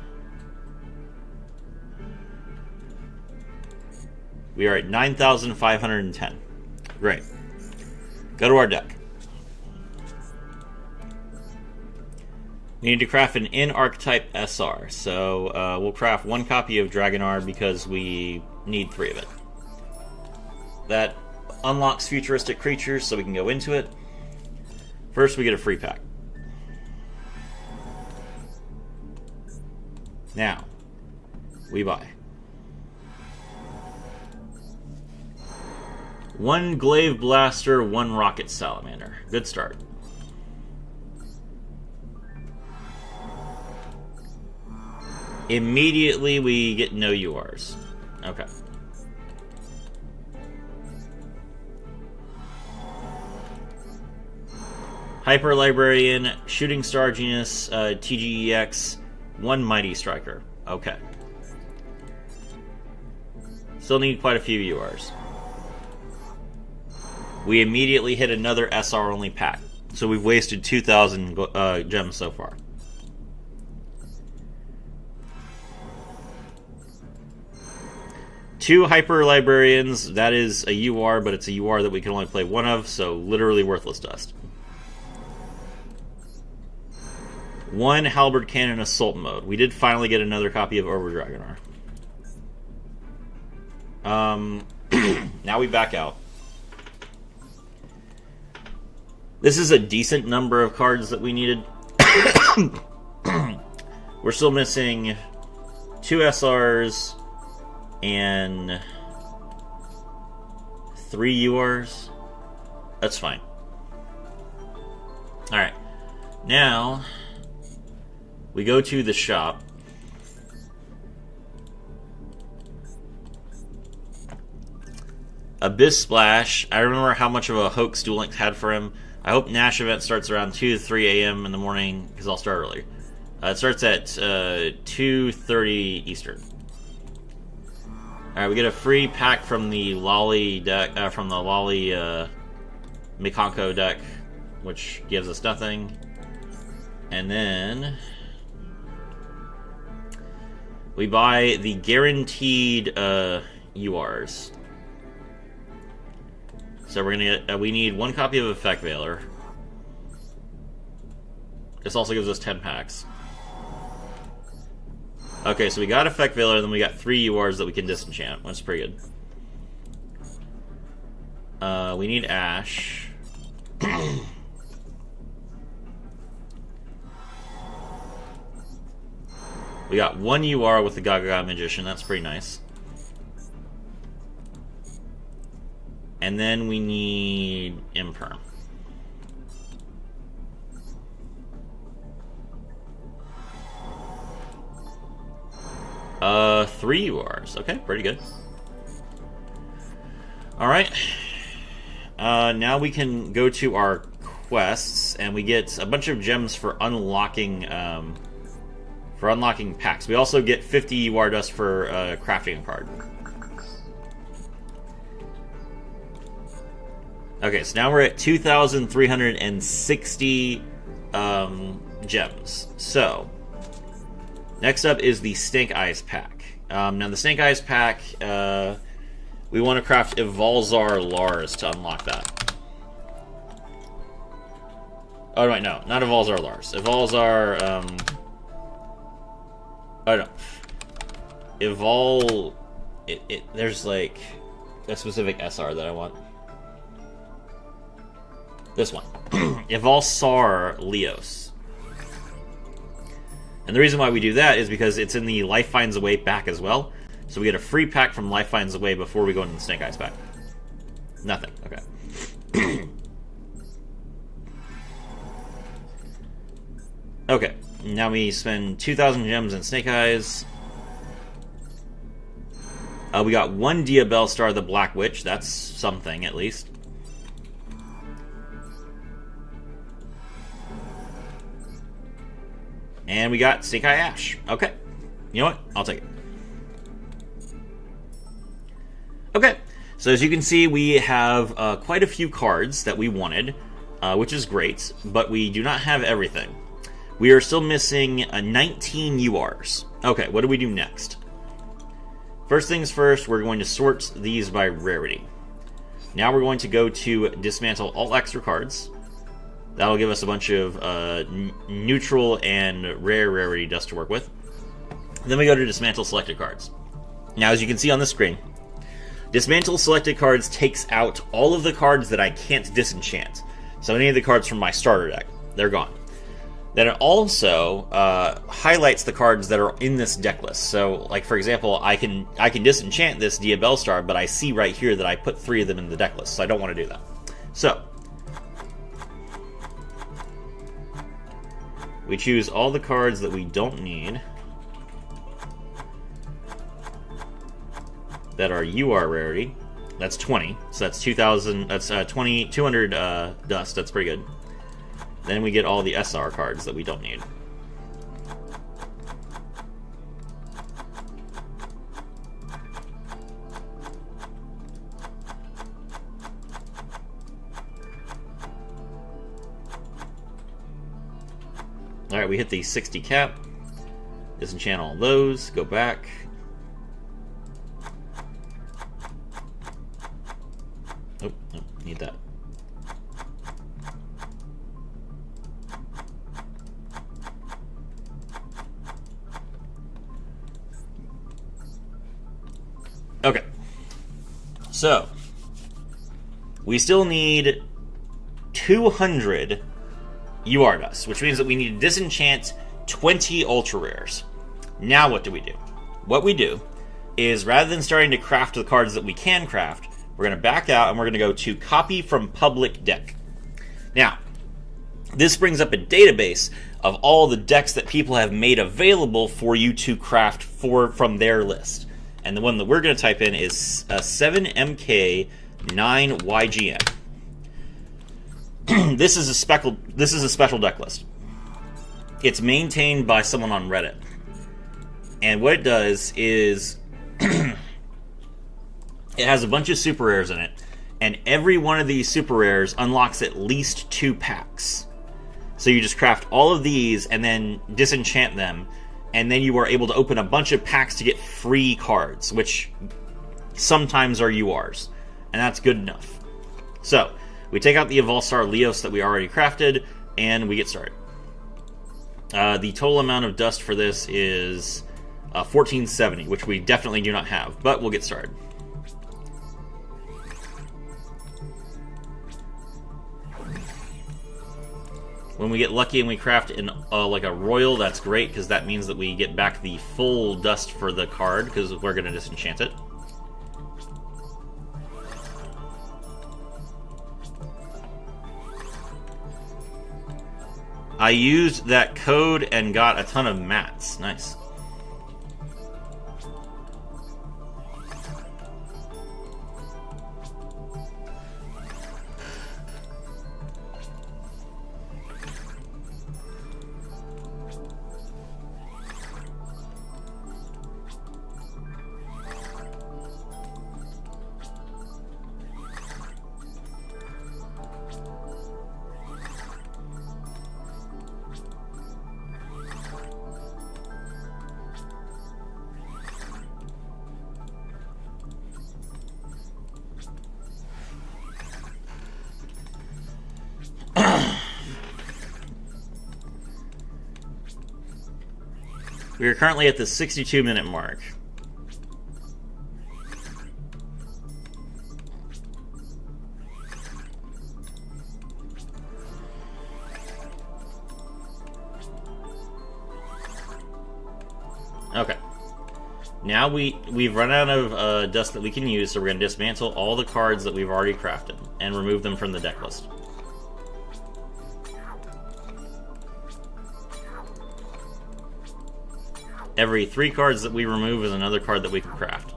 we are at 9,510. Great. Go to our deck. We need to craft an in-archetype SR. So we'll craft 1 copy of Dragonar because we need 3 of it. That unlocks futuristic creatures so we can go into it. First, we get a free pack. Now, we buy 1 Glaive Blaster, 1 Rocket Salamander. Good start. Immediately, we get no URs. Okay. Hyper Librarian, Shooting Star Genus, TGEX, 1 Mighty Striker. Okay. Still need quite a few URs. We immediately hit another SR only pack. So we've wasted 2,000 gems so far. 2 Hyper Librarians. That is a UR, but it's a UR that we can only play one of, so literally worthless dust. 1 Halberd Cannon Assault Mode. We did finally get another copy of Over Dragonar. Now we back out. This is a decent number of cards that we needed. We're still missing 2 SRs and 3 URs. That's fine. Alright. Now, we go to the shop. Abyss Splash. I remember how much of a hoax Duel Links had for him. I hope Nash event starts around 2 to 3 a.m. in the morning, because I'll start early. It starts at 2:30 Eastern. Alright, we get a free pack from the Lolly deck, from the Lolly Mikanko deck, which gives us nothing. And then we buy the guaranteed URs. So we're gonna get. We need 1 copy of Effect Veiler. This also gives us 10 packs. Okay, so we got Effect Veiler, then we got 3 URs that we can disenchant. That's pretty good. We need Ash. We got 1 UR with the Gaga Magician. That's pretty nice. And then we need Imperm. Three URs. Okay, pretty good. Alright. Now we can go to our quests, and we get a bunch of gems for unlocking packs. We also get 50 UR dust for crafting a card. Okay, so now we're at 2,360 gems. So, next up is the Snake Eyes pack. Now, the Snake Eyes pack, we want to craft Evolzar Lars to unlock that. Oh, wait, no, not Evolzar Lars. Evolzar, oh, no. There's, like, a specific SR that I want. This one. Evolsar Leos. And the reason why we do that is because it's in the Life Finds a Way pack as well. So we get a free pack from Life Finds a Way before we go into the Snake Eyes pack. Nothing. Okay. Okay. Now we spend 2,000 gems in Snake Eyes. We got 1 Diabell Star, the Black Witch. That's something, at least. And we got Snake Eye Ash. Okay. You know what? I'll take it. Okay. So as you can see, we have quite a few cards that we wanted, which is great, but we do not have everything. We are still missing 19 URs. Okay, what do we do next? First things first, we're going to sort these by rarity. Now we're going to go to dismantle all extra cards. That'll give us a bunch of neutral and rare rarity dust to work with. Then we go to dismantle selected cards. Now, as you can see on the screen, dismantle selected cards takes out all of the cards that I can't disenchant. So any of the cards from my starter deck, they're gone. Then it also highlights the cards that are in this deck list. So, like for example, I can disenchant this Diabell Star, but I see right here that I put 3 of them in the deck list, so I don't want to do that. So we choose all the cards that we don't need that are UR rarity. That's 20, so that's 2,000. That's 200 dust. That's pretty good. Then we get all the SR cards that we don't need. Alright, we hit the 60 cap. Disenchant all those. Go back. Oh, no, need that. Okay. So, we still need 200 UR dust, which means that we need to disenchant 20 ultra rares. Now what do? What we do is, rather than starting to craft the cards that we can craft, we're going to back out and we're going to go to copy from public deck. Now, this brings up a database of all the decks that people have made available for you to craft from their list. And the one that we're going to type in is 7MK9YGN. This is a special deck list. It's maintained by someone on Reddit. And what it does is it has a bunch of super rares in it, and every one of these super rares unlocks at least 2 packs. So you just craft all of these and then disenchant them, and then you are able to open a bunch of packs to get free cards, which sometimes are URs, and that's good enough. So we take out the Evolstar Leos that we already crafted, and we get started. The total amount of dust for this is 1470, which we definitely do not have, but we'll get started. When we get lucky and we craft in like a royal, that's great, because that means that we get back the full dust for the card, because we're going to disenchant it. I used that code and got a ton of mats. Nice. We are currently at the 62-minute mark. Okay. Now we've run out of dust that we can use, so we're going to dismantle all the cards that we've already crafted and remove them from the deck list. Every 3 cards that we remove is another card that we can craft.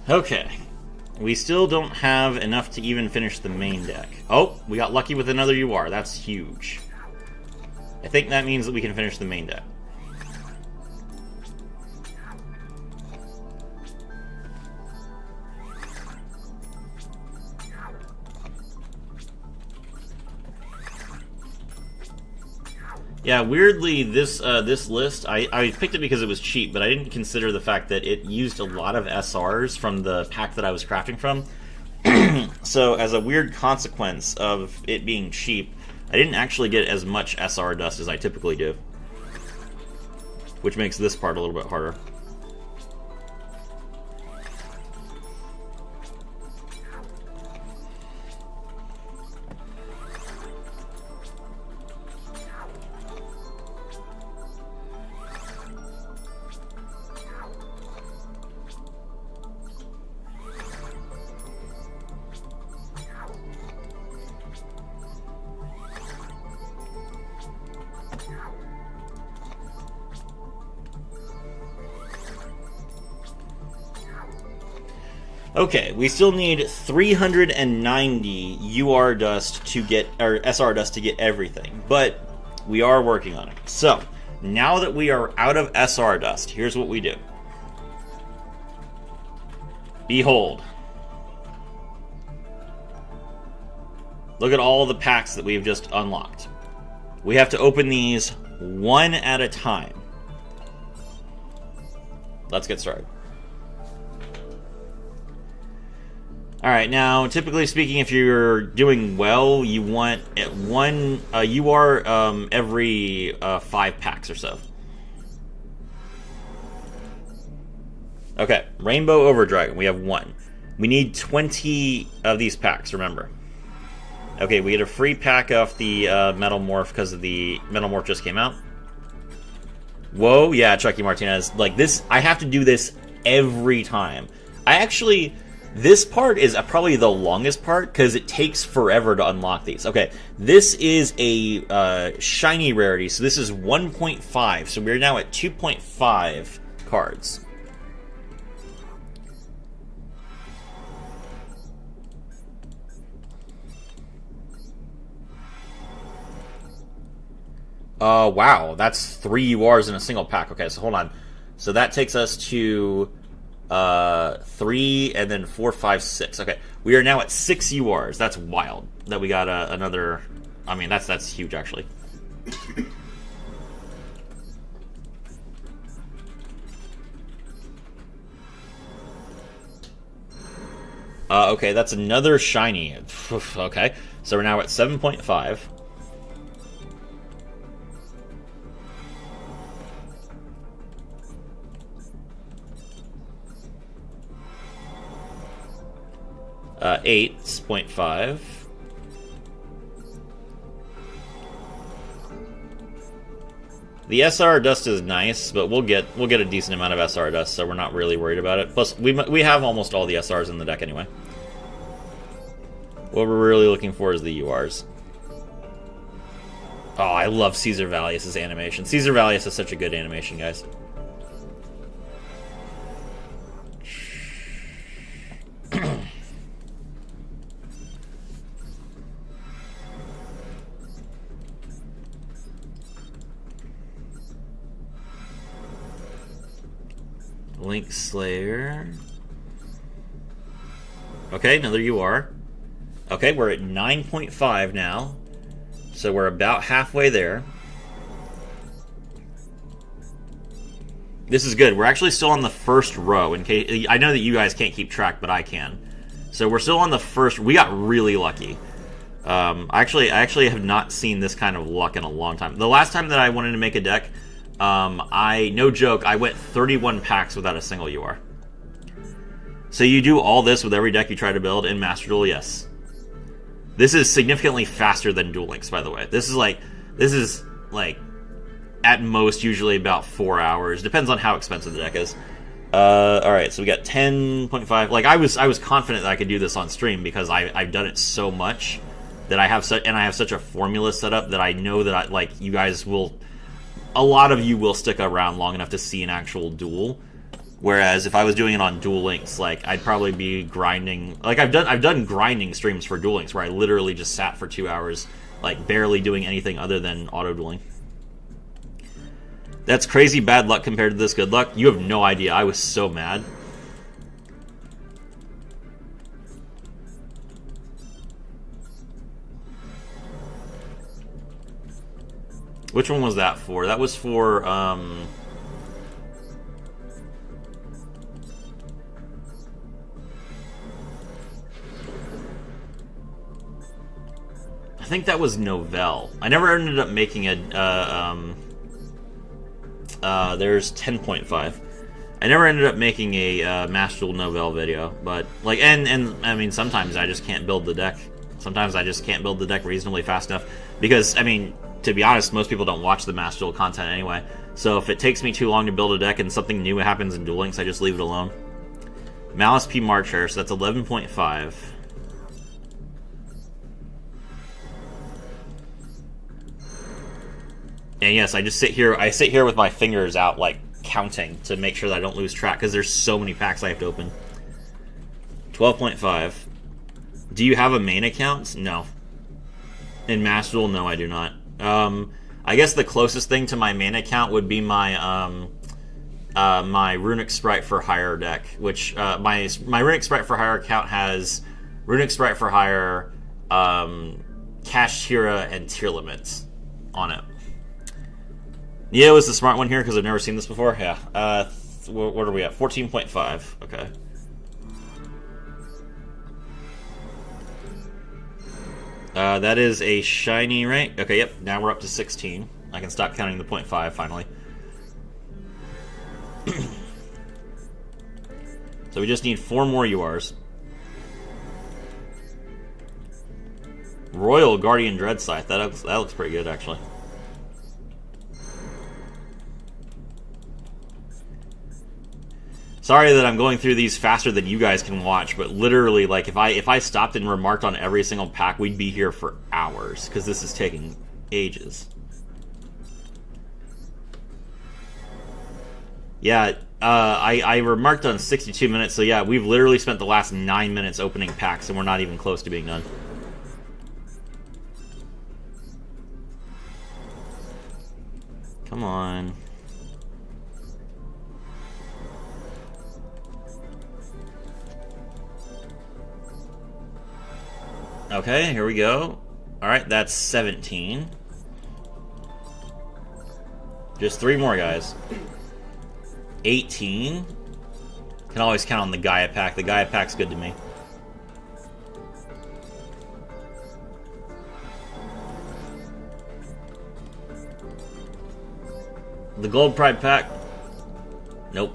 Okay. We still don't have enough to even finish the main deck. Oh, we got lucky with another UR. That's huge. I think that means that we can finish the main deck. Yeah, weirdly, this list, I picked it because it was cheap, but I didn't consider the fact that it used a lot of SRs from the pack that I was crafting from. So, as a weird consequence of it being cheap, I didn't actually get as much SR dust as I typically do. Which makes this part a little bit harder. Okay, we still need 390 UR dust to get, or SR dust to get everything, but we are working on it. So, now that we are out of SR dust, here's what we do. Behold. Look at all the packs that we've just unlocked. We have to open these one at a time. Let's get started. Alright, now, typically speaking, if you're doing well, you want one UR every 5 packs or so. Okay, Rainbow Overdragon, we have 1. We need 20 of these packs, remember. Okay, we get a free pack off the Metal Morph because of the Metal Morph just came out. Whoa, yeah, Chucky Martinez. Like, this, I have to do this every time. This part is probably the longest part because it takes forever to unlock these. Okay, this is a shiny rarity, so this is 1.5. So we're now at 2.5 cards. Wow, that's 3 URs in a single pack. Okay, so hold on. So that takes us to 3 and then 4, 5, 6. Okay, we are now at 6 URs. That's wild that we got another. I mean, that's huge actually. Okay, that's another shiny. Okay, so we're now at 7.5. Uh, 8.5. The SR dust is nice, but we'll get a decent amount of SR dust, so we're not really worried about it. Plus, we have almost all the SRs in the deck anyway. What we're really looking for is the URs. Oh, I love Caesar Valius's animation. Caesar Valius is such a good animation, guys. Link Slayer. Okay, another UR. Okay, we're at 9.5 now. So we're about halfway there. This is good. We're actually still on the first row. In case I know that you guys can't keep track, but I can. So we're still on the first. We got really lucky. I actually have not seen this kind of luck in a long time. The last time that I wanted to make a deck, no joke, I went 31 packs without a single UR. So you do all this with every deck you try to build in Master Duel? Yes. This is significantly faster than Duel Links, by the way. This is like at most usually about 4 hours. Depends on how expensive the deck is. Alright, so we got 10.5. Like, I was confident that I could do this on stream because I've done it so much that I have such a formula set up that I know that you guys will, a lot of you will stick around long enough to see an actual duel. Whereas if I was doing it on Duel Links, like, I'd probably be grinding. Like, I've done grinding streams for Duel Links where I literally just sat for 2 hours, like, barely doing anything other than auto dueling. That's crazy bad luck compared to this good luck. You have no idea. I was so mad. Which one was that for? That was for, I think that was Novell. I never ended up making a, there's 10.5. I never ended up making a Master Duel Novell video, but, like, and I mean, sometimes I just can't build the deck. Sometimes I just can't build the deck reasonably fast enough, because, I mean, to be honest, most people don't watch the Master Duel content anyway, so if it takes me too long to build a deck and something new happens in Duel Links, I just leave it alone. Malice P. Marcher, so that's 11.5. And yes, I sit here with my fingers out, like, counting to make sure that I don't lose track, because there's so many packs I have to open. 12.5. Do you have a main account? No. In Master Duel, no, I do not. I guess the closest thing to my main account would be my my Runic Sprite for Hire deck, which my Runic Sprite for Hire account has Runic Sprite for Hire, Cash Tira, and Tier Limits on it. Neo is the smart one here because I've never seen this before. Yeah. What are we at? 14.5. Okay. That is a shiny, right? Okay, yep. Now we're up to 16. I can stop counting the 0.5 finally. So we just need 4 more URs. Royal Guardian Dread Scythe. That looks pretty good, actually. Sorry that I'm going through these faster than you guys can watch, but literally, like, if I stopped and remarked on every single pack, we'd be here for hours, because this is taking ages. Yeah, I remarked on 62 minutes, so yeah, we've literally spent the last 9 minutes opening packs, and we're not even close to being done. Come on. Okay, here we go. Alright, that's 17. Just 3 more, guys. 18. Can always count on the Gaia pack. The Gaia pack's good to me. The Gold Pride pack. Nope.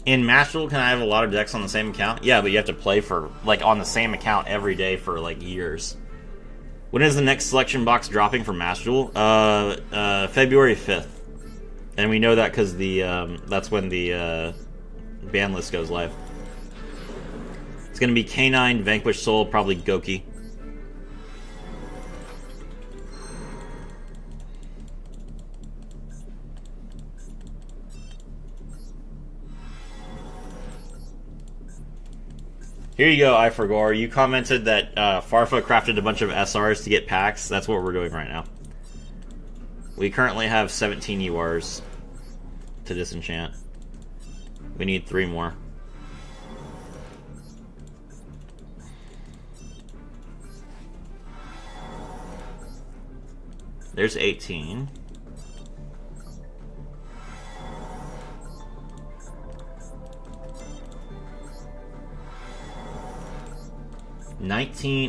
In Master Duel, can I have a lot of decks on the same account? Yeah, but you have to play for, like, on the same account every day for, like, years. When is the next selection box dropping for Master Duel? February 5th. And we know that because the, that's when the, ban list goes live. It's gonna be K9, Vanquish Soul, probably Goki. Here you go, iForgore. You commented that Farfa crafted a bunch of SRs to get packs. That's what we're doing right now. We currently have 17 URs to disenchant. We need 3 more. There's 18.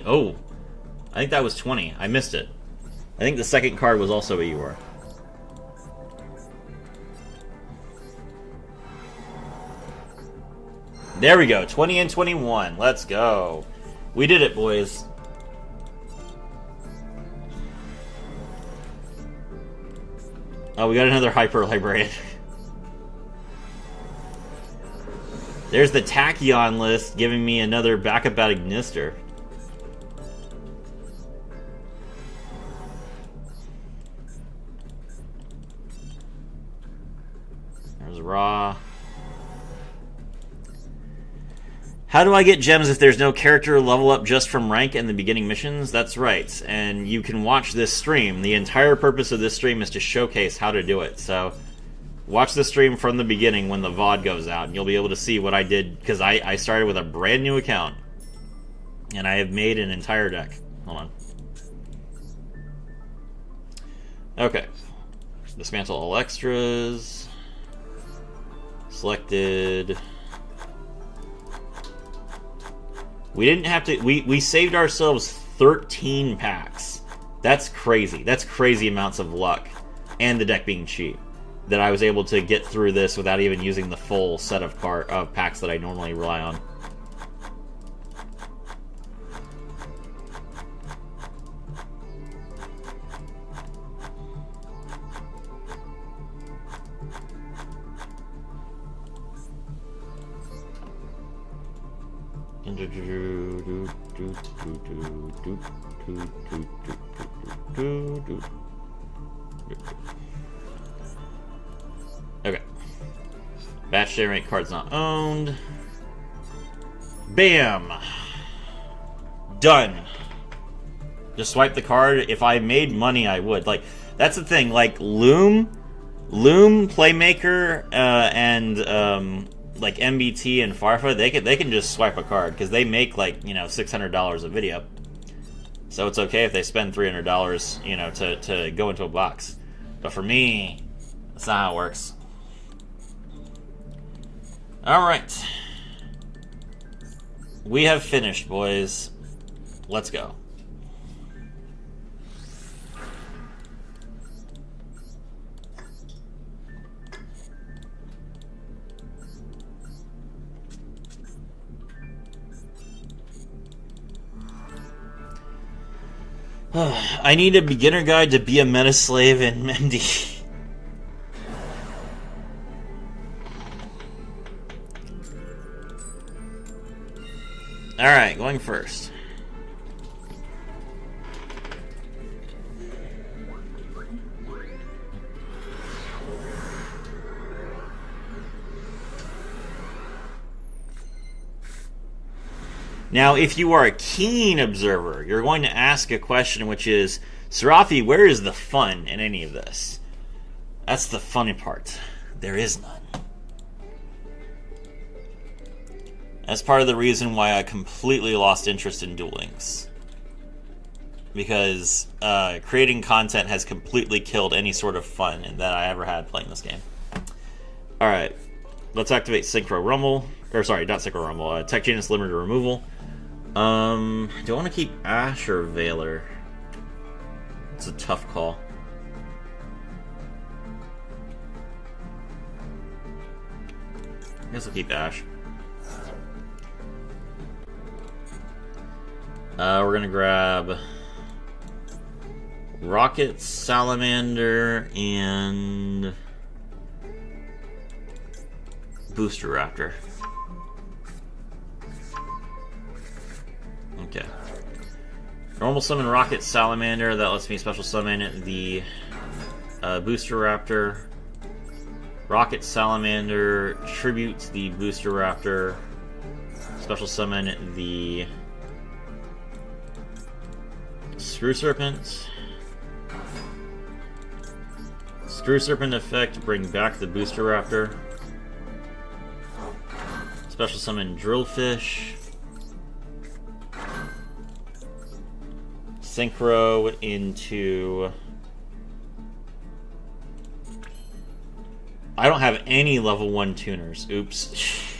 Oh, I think that was 20. I missed it. I think the second card was also a UR. There we go. 20 and 21. Let's go. We did it, boys. Oh, we got another Hyper Librarian. There's the Tachyon list giving me another backup at Ignister. There's Ra. How do I get gems if there's no character level up just from rank and the beginning missions? That's right. And you can watch this stream. The entire purpose of this stream is to showcase how to do it. So watch the stream from the beginning when the VOD goes out, and you'll be able to see what I did, because I started with a brand new account, and I have made an entire deck. Hold on. Okay. Dismantle all extras. Selected. We didn't have to... We saved ourselves 13 packs. That's crazy. That's crazy amounts of luck. And the deck being cheap. That I was able to get through this without even using the full set of packs that I normally rely on. Okay. Batch generate cards not owned. Bam! Done. Just swipe the card. If I made money, I would. Like, that's the thing. Like, Loom, Playmaker, and like MBT and Firefly, they can just swipe a card because they make like, you know, $600 a video. So it's okay if they spend $300, you know, to go into a box. But for me, that's not how it works. All right, we have finished, boys. Let's go. I need a beginner guide to be a meta slave in MD. Alright, going first. Now, if you are a keen observer, you're going to ask a question which is, Serafi, where is the fun in any of this? That's the funny part. There is none. That's part of the reason why I completely lost interest in Duel Links. Because creating content has completely killed any sort of fun that I ever had playing this game. Alright, let's activate Synchro Rumble. Or sorry, not Synchro Rumble, Tech Genus Limited Removal. Do I want to keep Ash or Veiler? It's a tough call. I guess I'll keep Ash. We're gonna grab Rocket, Salamander, and Booster Raptor. Okay. Normal summon Rocket Salamander. That lets me special summon the Booster Raptor. Rocket Salamander tributes the Booster Raptor. Special summon the Screw Serpent. Screw Serpent effect, bring back the Booster Raptor. Special summon Drillfish. Synchro into... I don't have any level 1 tuners. Oops.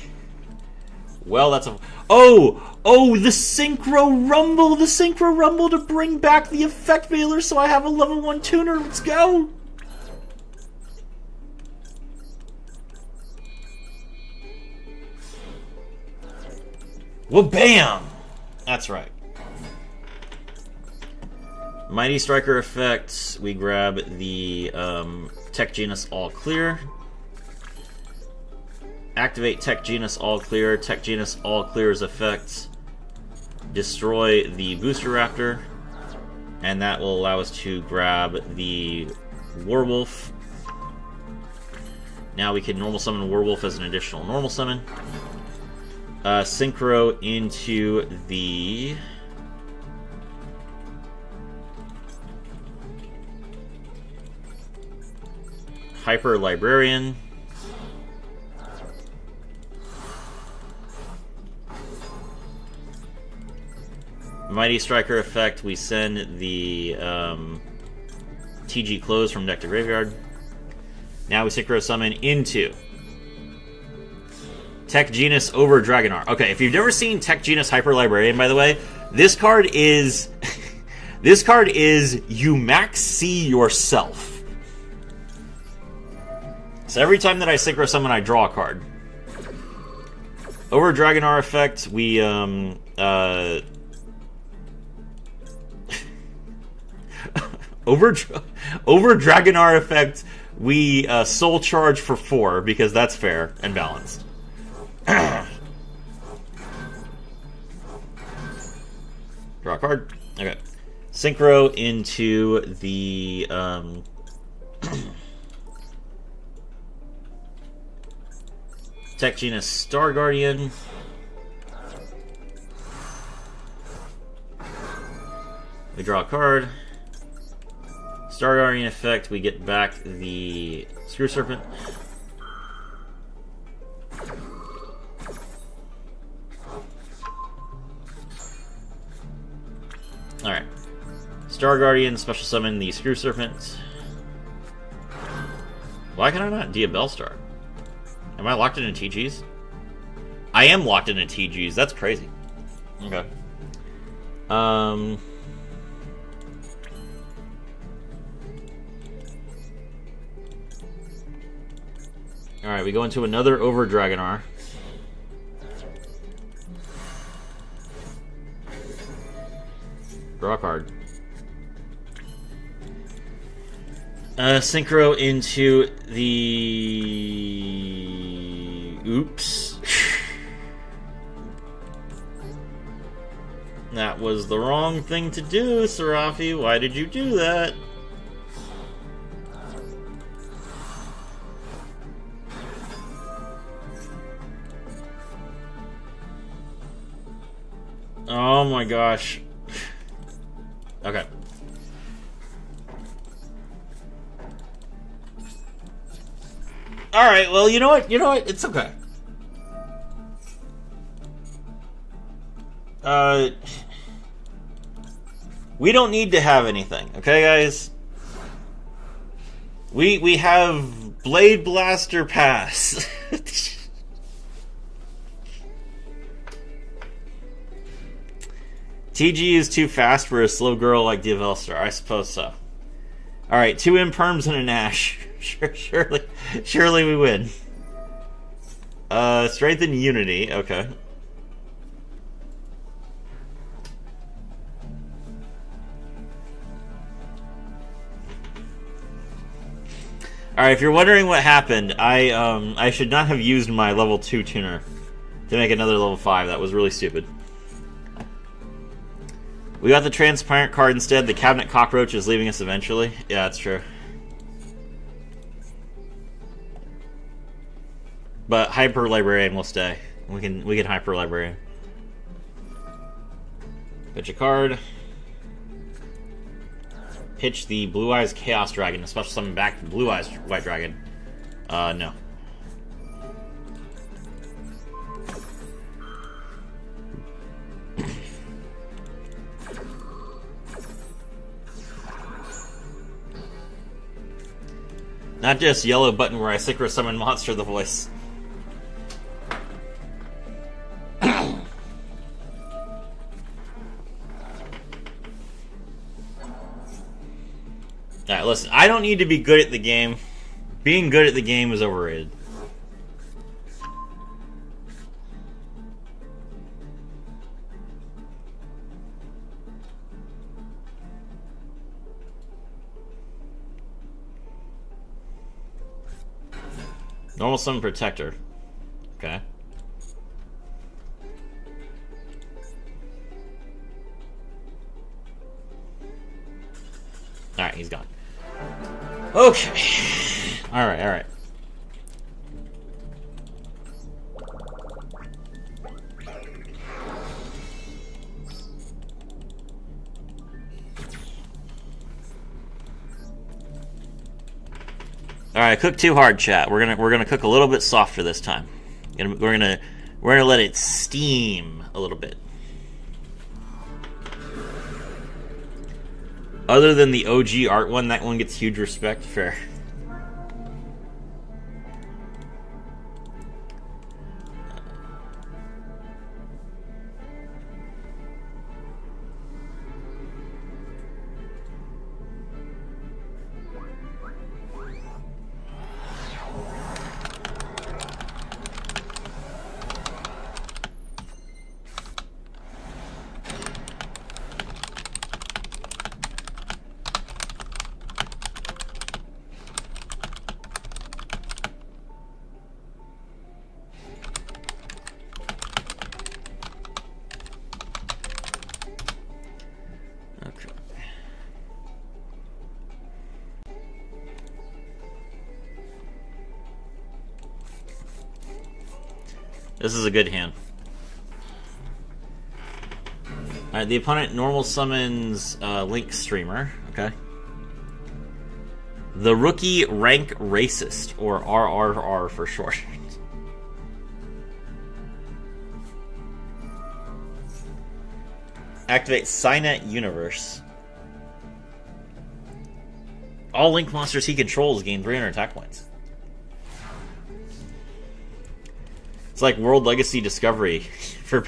Well, that's a... Oh! Oh, the Synchro Rumble! The Synchro Rumble to bring back the Effect Veiler so I have a level 1 tuner. Let's go! Well, bam! That's right. Mighty Striker effects. We grab the Tech Genus All Clear. Activate Tech Genus All Clear. Tech Genus All Clear's effects. Destroy the Booster Raptor. And that will allow us to grab the Werewolf. Now we can normal summon Werewolf as an additional normal summon. Synchro into the... Hyper Librarian. Mighty Striker effect, we send the TG Close from deck to graveyard. Now we Synchro Summon into Tech Genus over Dragonar. Okay, if you've never seen Tech Genus Hyper Librarian, by the way, this card is this card is you max C yourself. So every time that I Synchro Summon, I draw a card. Over Dragonar effect, we over Dragonar effect, we soul charge for 4 because that's fair and balanced. Draw a card. Okay. Synchro into the Tech Genus Star Guardian. We draw a card. Star Guardian effect, we get back the Screw Serpent. Alright. Star Guardian, special summon the Screw Serpent. Why can I not Diabellstar? Am I locked into TGs? I am locked into TGs, that's crazy. Okay. Alright, we go into another over Dragonar. Draw a card. Synchro into the... Oops. That was the wrong thing to do, Serafi. Why did you do that? Oh my gosh. Okay. Alright, well, you know what? You know what? It's okay. We don't need to have anything, okay, guys? We have Blade Blaster Pass. TG is too fast for a slow girl like Diabellstar. I suppose so. Alright, 2 Imperms and a Nash. Surely we win. Strength and Unity. Okay. Alright, if you're wondering what happened, I should not have used my level 2 tuner to make another level 5. That was really stupid. We got the transparent card instead. The Cabinet Cockroach is leaving us eventually. Yeah, that's true. But Hyper Librarian will stay. We can Hyper Librarian. Pitch a card. Pitch the Blue Eyes Chaos Dragon, a special summon back the Blue Eyes White Dragon. No. Not just yellow button where I Synchro Summon Monster the Voice. Alright, listen, I don't need to be good at the game. Being good at the game is overrated. Normal Summon Protector. Okay. Alright, he's gone. Okay. Alright, alright. Alright, cook too hard, chat. We're gonna cook a little bit softer this time. We're gonna let it steam a little bit. Other than the OG art one, that one gets huge respect. Fair. This is a good hand. Alright, the opponent normal summons Link Streamer. Okay. The Rookie Rank Racist, or RRR for short. Activate Cynet Universe. All Link monsters he controls gain 300 attack points. It's like World Legacy Discovery for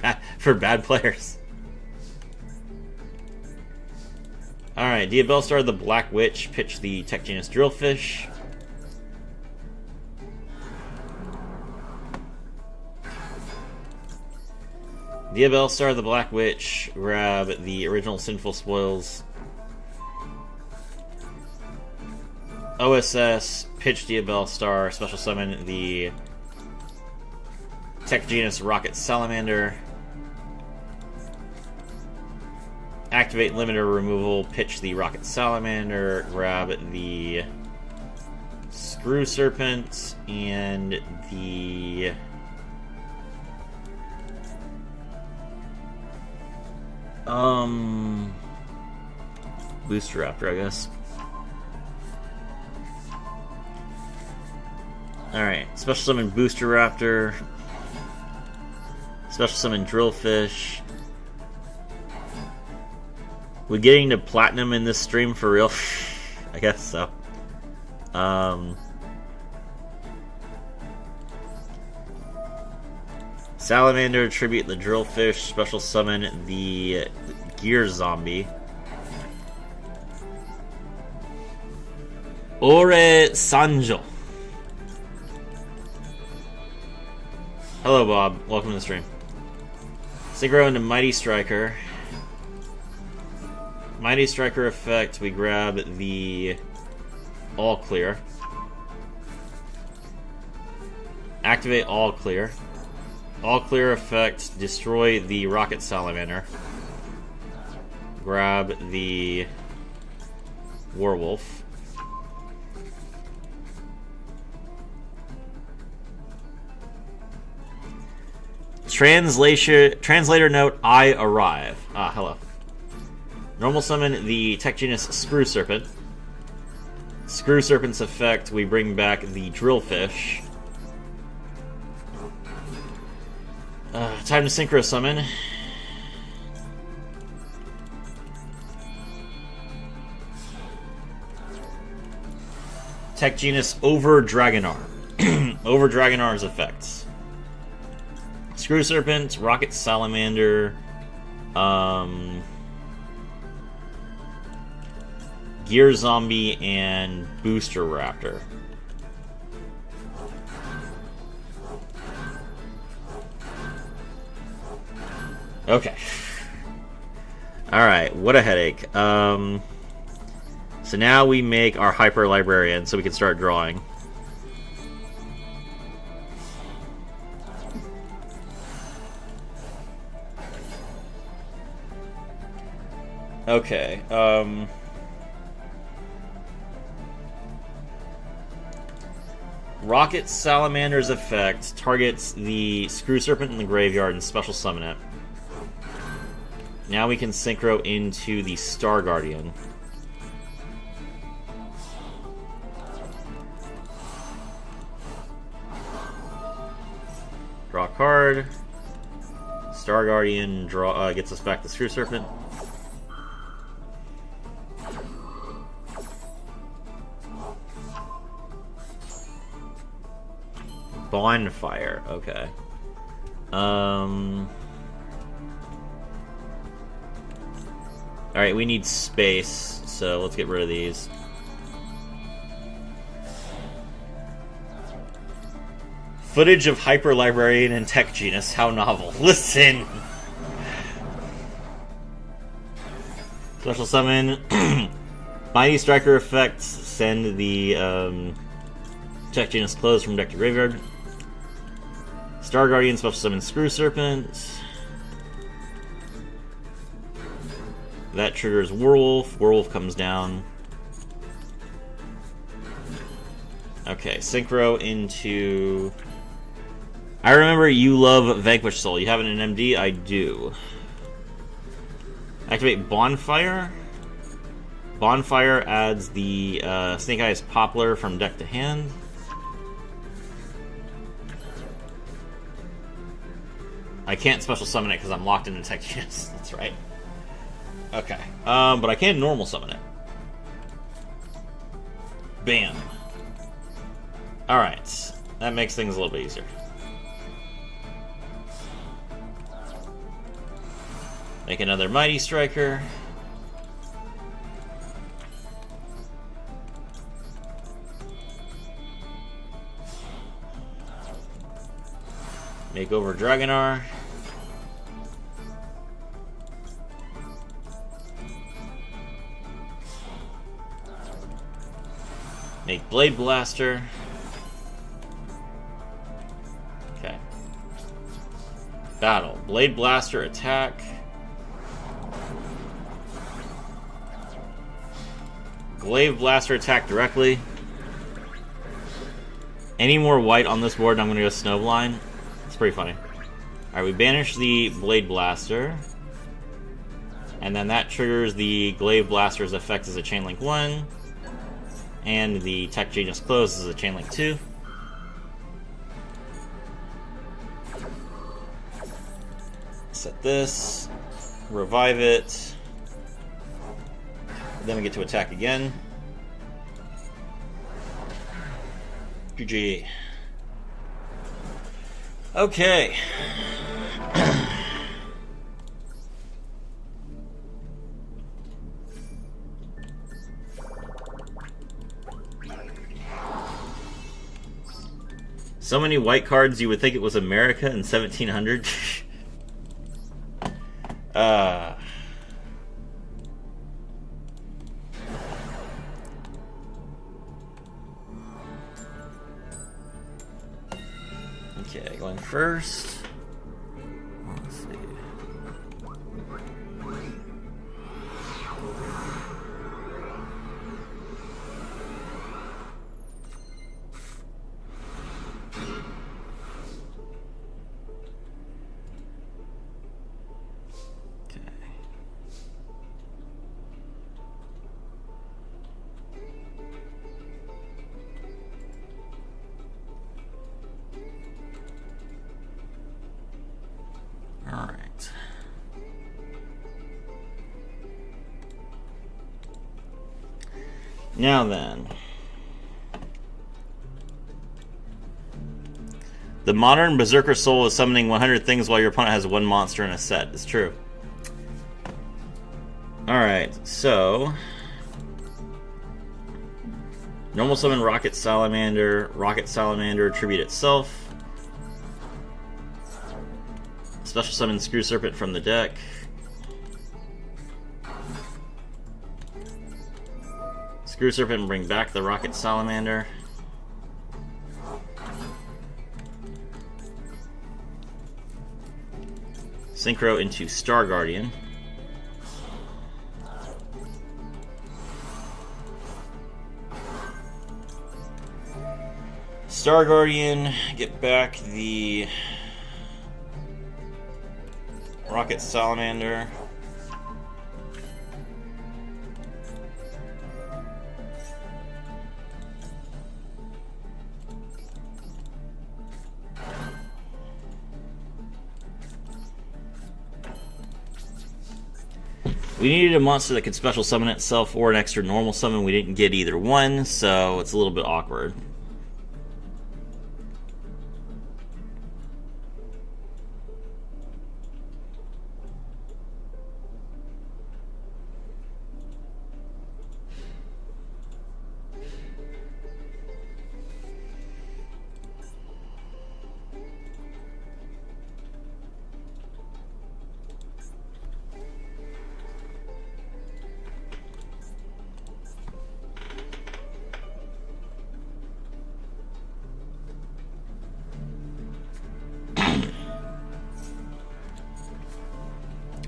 bad players. Alright, Diabellstar the Black Witch, pitch the Tech Genus Drillfish. Diabellstar the Black Witch, grab the original Sinful Spoils. OSS, pitch Diabellstar, special summon the Tech Genus Rocket Salamander. Activate Limiter Removal, pitch the Rocket Salamander, grab the Screw Serpent, and the Booster Raptor, I guess. Alright, special summon Booster Raptor. Special summon Drillfish. We getting to platinum in this stream for real? I guess so. Salamander, tribute the Drillfish, special summon the Gear Zombie. Ore Sanjo. Hello, Bob. Welcome to the stream. Synchro into Mighty Striker. Mighty Striker effect, we grab the All Clear. Activate All Clear. All Clear effect, destroy the Rocket Salamander. Grab the Werewolf. Translator note, I arrive. Ah, hello. Normal summon the Tech Genus Screw Serpent. Screw Serpent's effect, we bring back the Drillfish. Time to Synchro Summon. Tech Genus Over Dragonar. Over Dragonar's effects. Screw Serpent, Rocket Salamander, Gear Zombie, and Booster Raptor. Okay. Alright, what a headache. So now we make our Hyper Librarian so we can start drawing. Okay, Rocket Salamander's effect targets the Screw Serpent in the graveyard and special summon it. Now we can synchro into the Star Guardian. Draw a card. Star Guardian gets us back the Screw Serpent. Bonfire, okay. Alright, we need space, so let's get rid of these. Footage of Hyper Librarian and Tech Genus, how novel. Listen! Special summon. Mighty Striker effects, send the Tech Genus closed from deck to graveyard. Star Guardian, special summon Screw Serpent. That triggers Werewolf. Werewolf comes down. Okay, synchro into I remember you love Vanquish Soul. You have it in MD? I do. Activate Bonfire. Bonfire adds the Snake Eyes Poplar from deck to hand. I can't special summon it because I'm locked into Tech Genus. That's right. Okay. But I can normal summon it. Bam. Alright. That makes things a little bit easier. Make another Mighty Striker. Make over Dragonar. Make Blade Blaster. Okay. Battle. Blade Blaster attack. Blade Blaster attack directly. Any more white on this board, I'm going to go Snowblind. It's pretty funny. Alright, we banish the Blade Blaster. And then that triggers the Glaive Blaster's effect as a Chain Link 1. And the Tech Genus close as a Chain Link 2. Set this. Revive it. Then we get to attack again. GG. Okay. So many white cards you would think it was America in 1700. Okay, going first. Let's see. Alright. Now then. The modern Berserker Soul is summoning 100 things while your opponent has one monster in a set. It's true. Alright, so... Normal summon Rocket Salamander. Rocket Salamander, tribute itself. Special summon Screw Serpent from the deck. Screw Serpent and bring back the Rocket Salamander. Synchro into Star Guardian. Star Guardian, get back the Rocket Salamander. We needed a monster that could special summon itself or an extra normal summon. We didn't get either one, so it's a little bit awkward.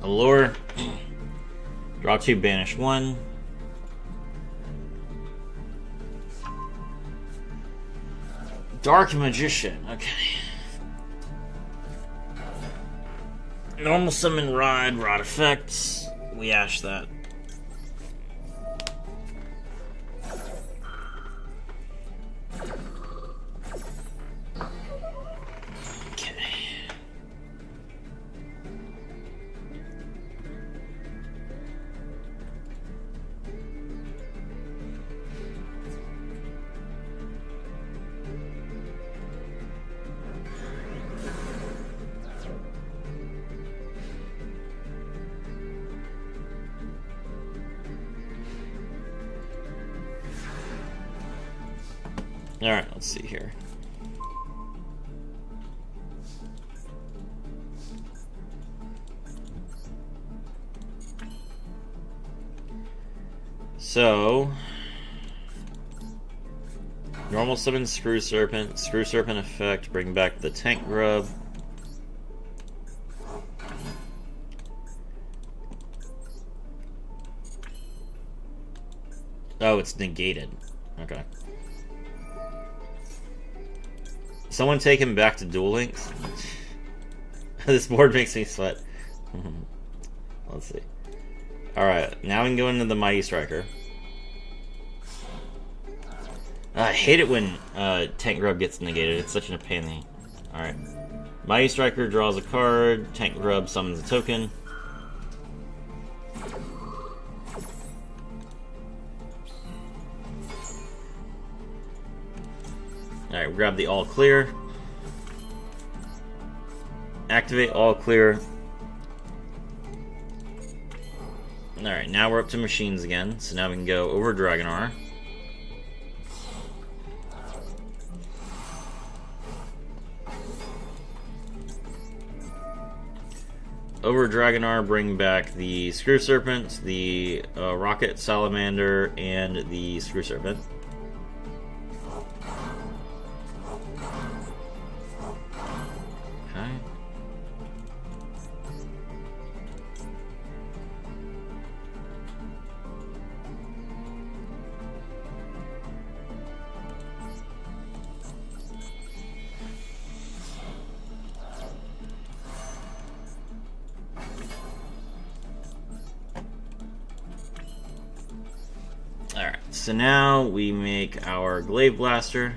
Allure. Draw 2, banish 1. Dark Magician. Okay. Normal summon rod effects. We ash that. Alright, let's see here. So, normal summon Screw Serpent effect, bring back the Tank Grub. Oh, it's negated. Okay. Someone take him back to Duel Links. This board makes me sweat. Let's see. Alright, now we can go into the Mighty Striker. I hate it when Tank Grub gets negated. It's such a pain in the... Alright. Mighty Striker draws a card. Tank Grub summons a token. Alright, we grab the all clear. Activate all clear. Alright, now we're up to machines again. So now we can go over Dragonar. Over Dragonar, bring back the Screw Serpent, the Rocket Salamander, and the Screw Serpent. Okay. Alright, so now we make our Glaive Blaster.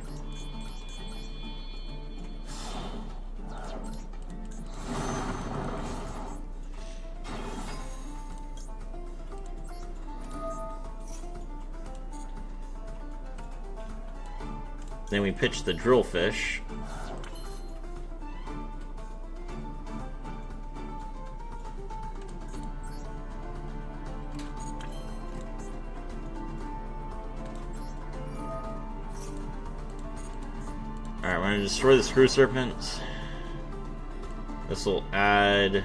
Then we pitch the Drillfish. Alright, we're going to destroy the Screw Serpent. This will add...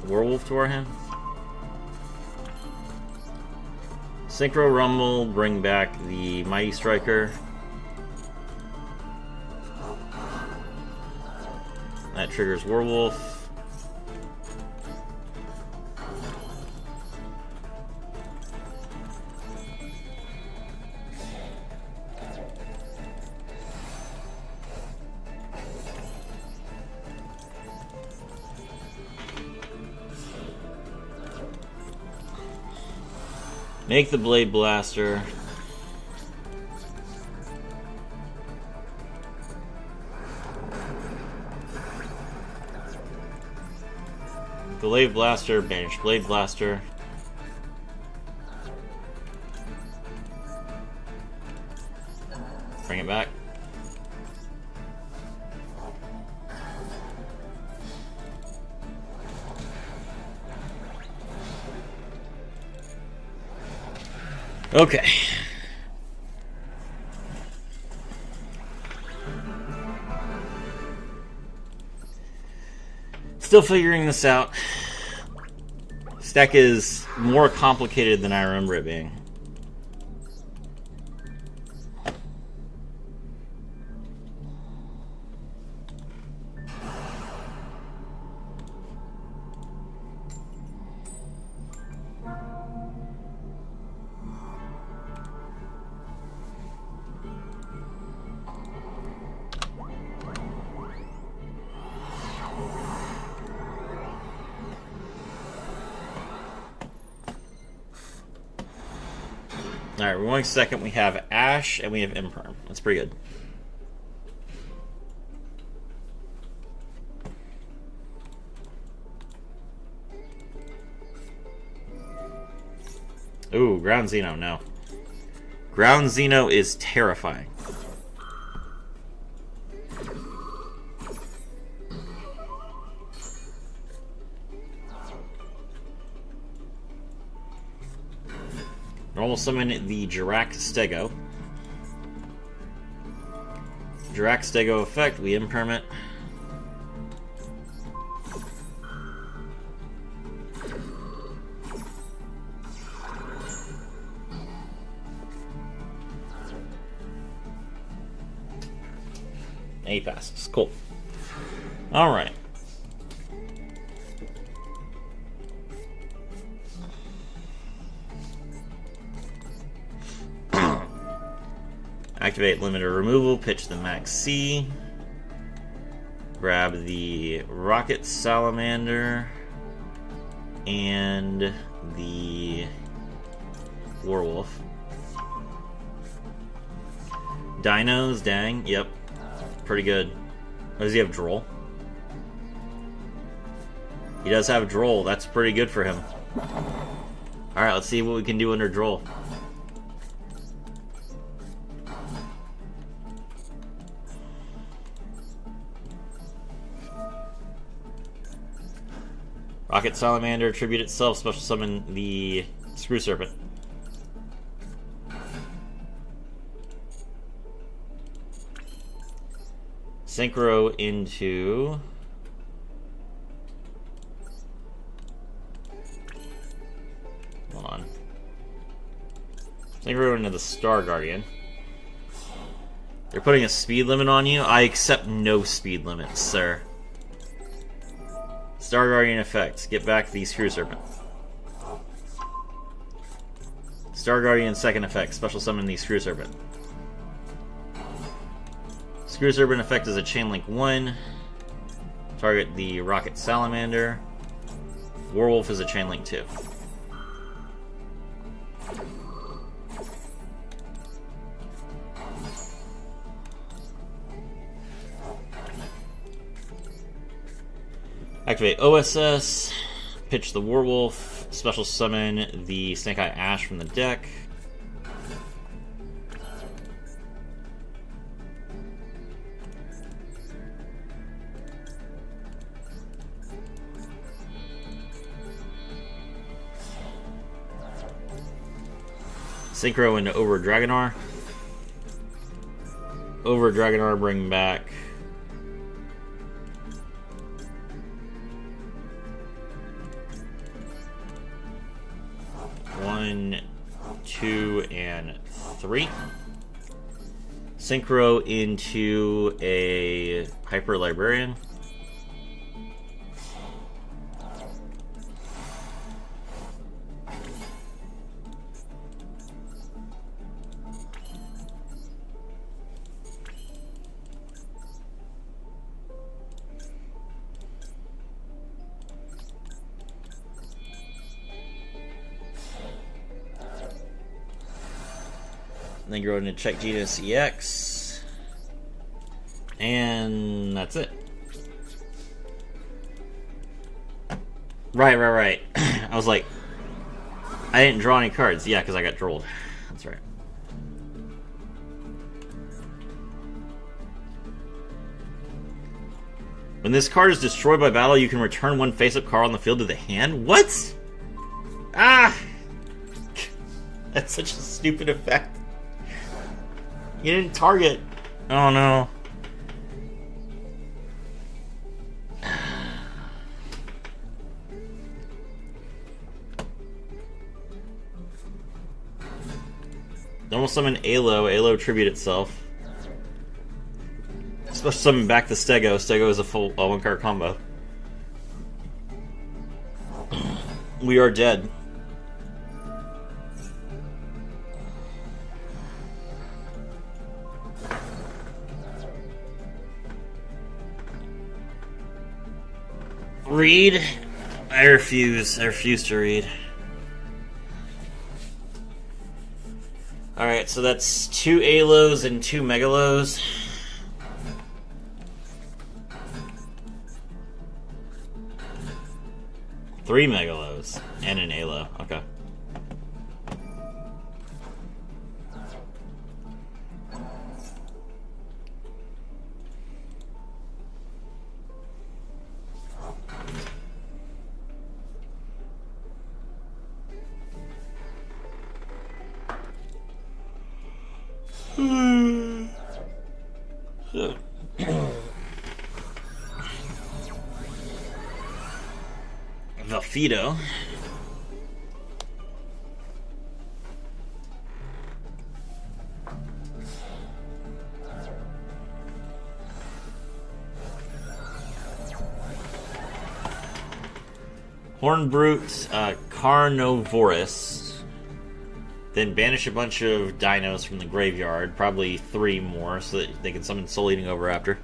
Werewolf to our hand. Synchro Rumble, bring back the Mighty Striker. That triggers Werewolf. Make the Blade Blaster. Glaive Blaster, banish Blade Blaster. Bring it back. Okay. Still figuring this out. This deck is more complicated than I remember it being. Alright, we're going second. We have Ash and we have Imperm. That's pretty good. Ooh, Ground Xeno, no. Ground Xeno is terrifying. Normal summon the Jirac Stego. Jirac Stego effect, we Imperm it. He passes. Cool. Alright. Activate limiter removal, pitch the Max C. Grab the Rocket Salamander and the Werewolf. Dinos, dang, yep. Pretty good. Does he have Droll? He does have Droll. That's pretty good for him. Alright, let's see what we can do under Droll. Rocket Salamander, tribute itself, special summon the Screw Serpent. Synchro into... Hold on. Synchro into the Star Guardian. They're putting a speed limit on you? I accept no speed limits, sir. Star Guardian effect. Get back the Screw Serpent. Star Guardian second effect. Special summon the Screw Serpent. Screw Serpent effect is a Chain Link 1. Target the Rocket Salamander. Werewolf is a Chain Link 2. Activate OSS. Pitch the Werewolf. Special summon the Snake Eye Ash from the deck. Synchro into Over Dragonar. Over Dragonar, bring back one, 2, and 3. Synchro into a Hyper Librarian. Then go into check Genus EX. And that's it. Right. I was like, I didn't draw any cards. Yeah, because I got drolled. That's right. When this card is destroyed by battle, you can return one face-up card on the field to the hand? What? Ah! That's such a stupid effect. You didn't target. Oh no. Normal summon Alo. Alo tribute itself. Special summon back the Stego. Stego is a full one-card combo. We are dead. Read? I refuse. I refuse to read. Alright, so that's 2 Alos and 2 Megalos. Three Megalos and an Alo. Okay. Velfido. Hornbrute, Carnovorous. Then banish a bunch of dinos from the graveyard, probably 3 more, so that they can summon Soul Eating Over after.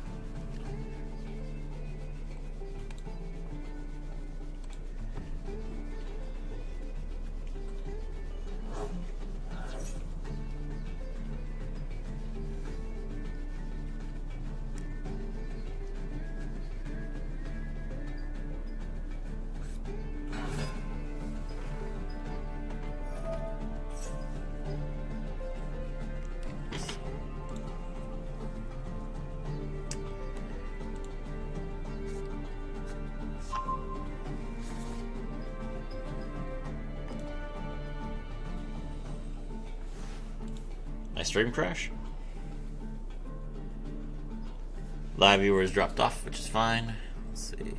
My stream crash. Live viewers dropped off, which is fine. Let's see.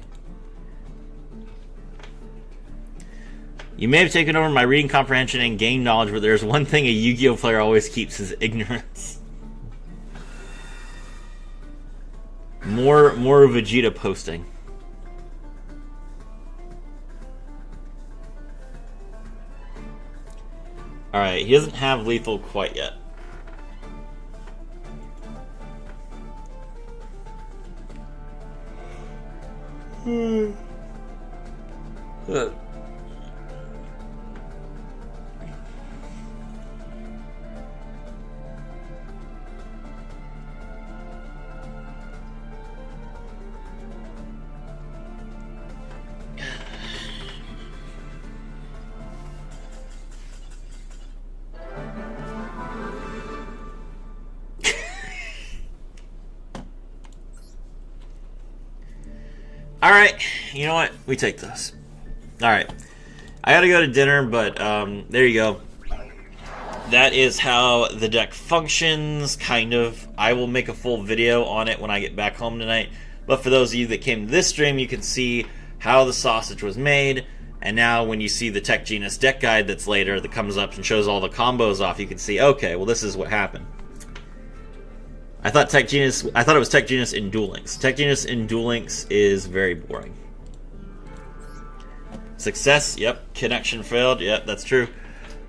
You may have taken over my reading comprehension and game knowledge, but there's one thing a Yu-Gi-Oh player always keeps is ignorance. More Vegeta posting. Alright, he doesn't have lethal quite yet. Alright, you know what? We take those. Alright. I gotta go to dinner, but there you go. That is how the deck functions, kind of. I will make a full video on it when I get back home tonight. But for those of you that came to this stream, you can see how the sausage was made. And now when you see the Tech Genus deck guide that's later that comes up and shows all the combos off, you can see, okay, well this is what happened. I thought it was Tech Genus in Duel Links. Tech Genus in Duel Links is very boring. Success, yep. Connection failed, yep, that's true.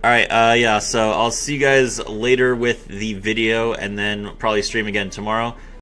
Alright, yeah, so I'll see you guys later with the video and then probably stream again tomorrow.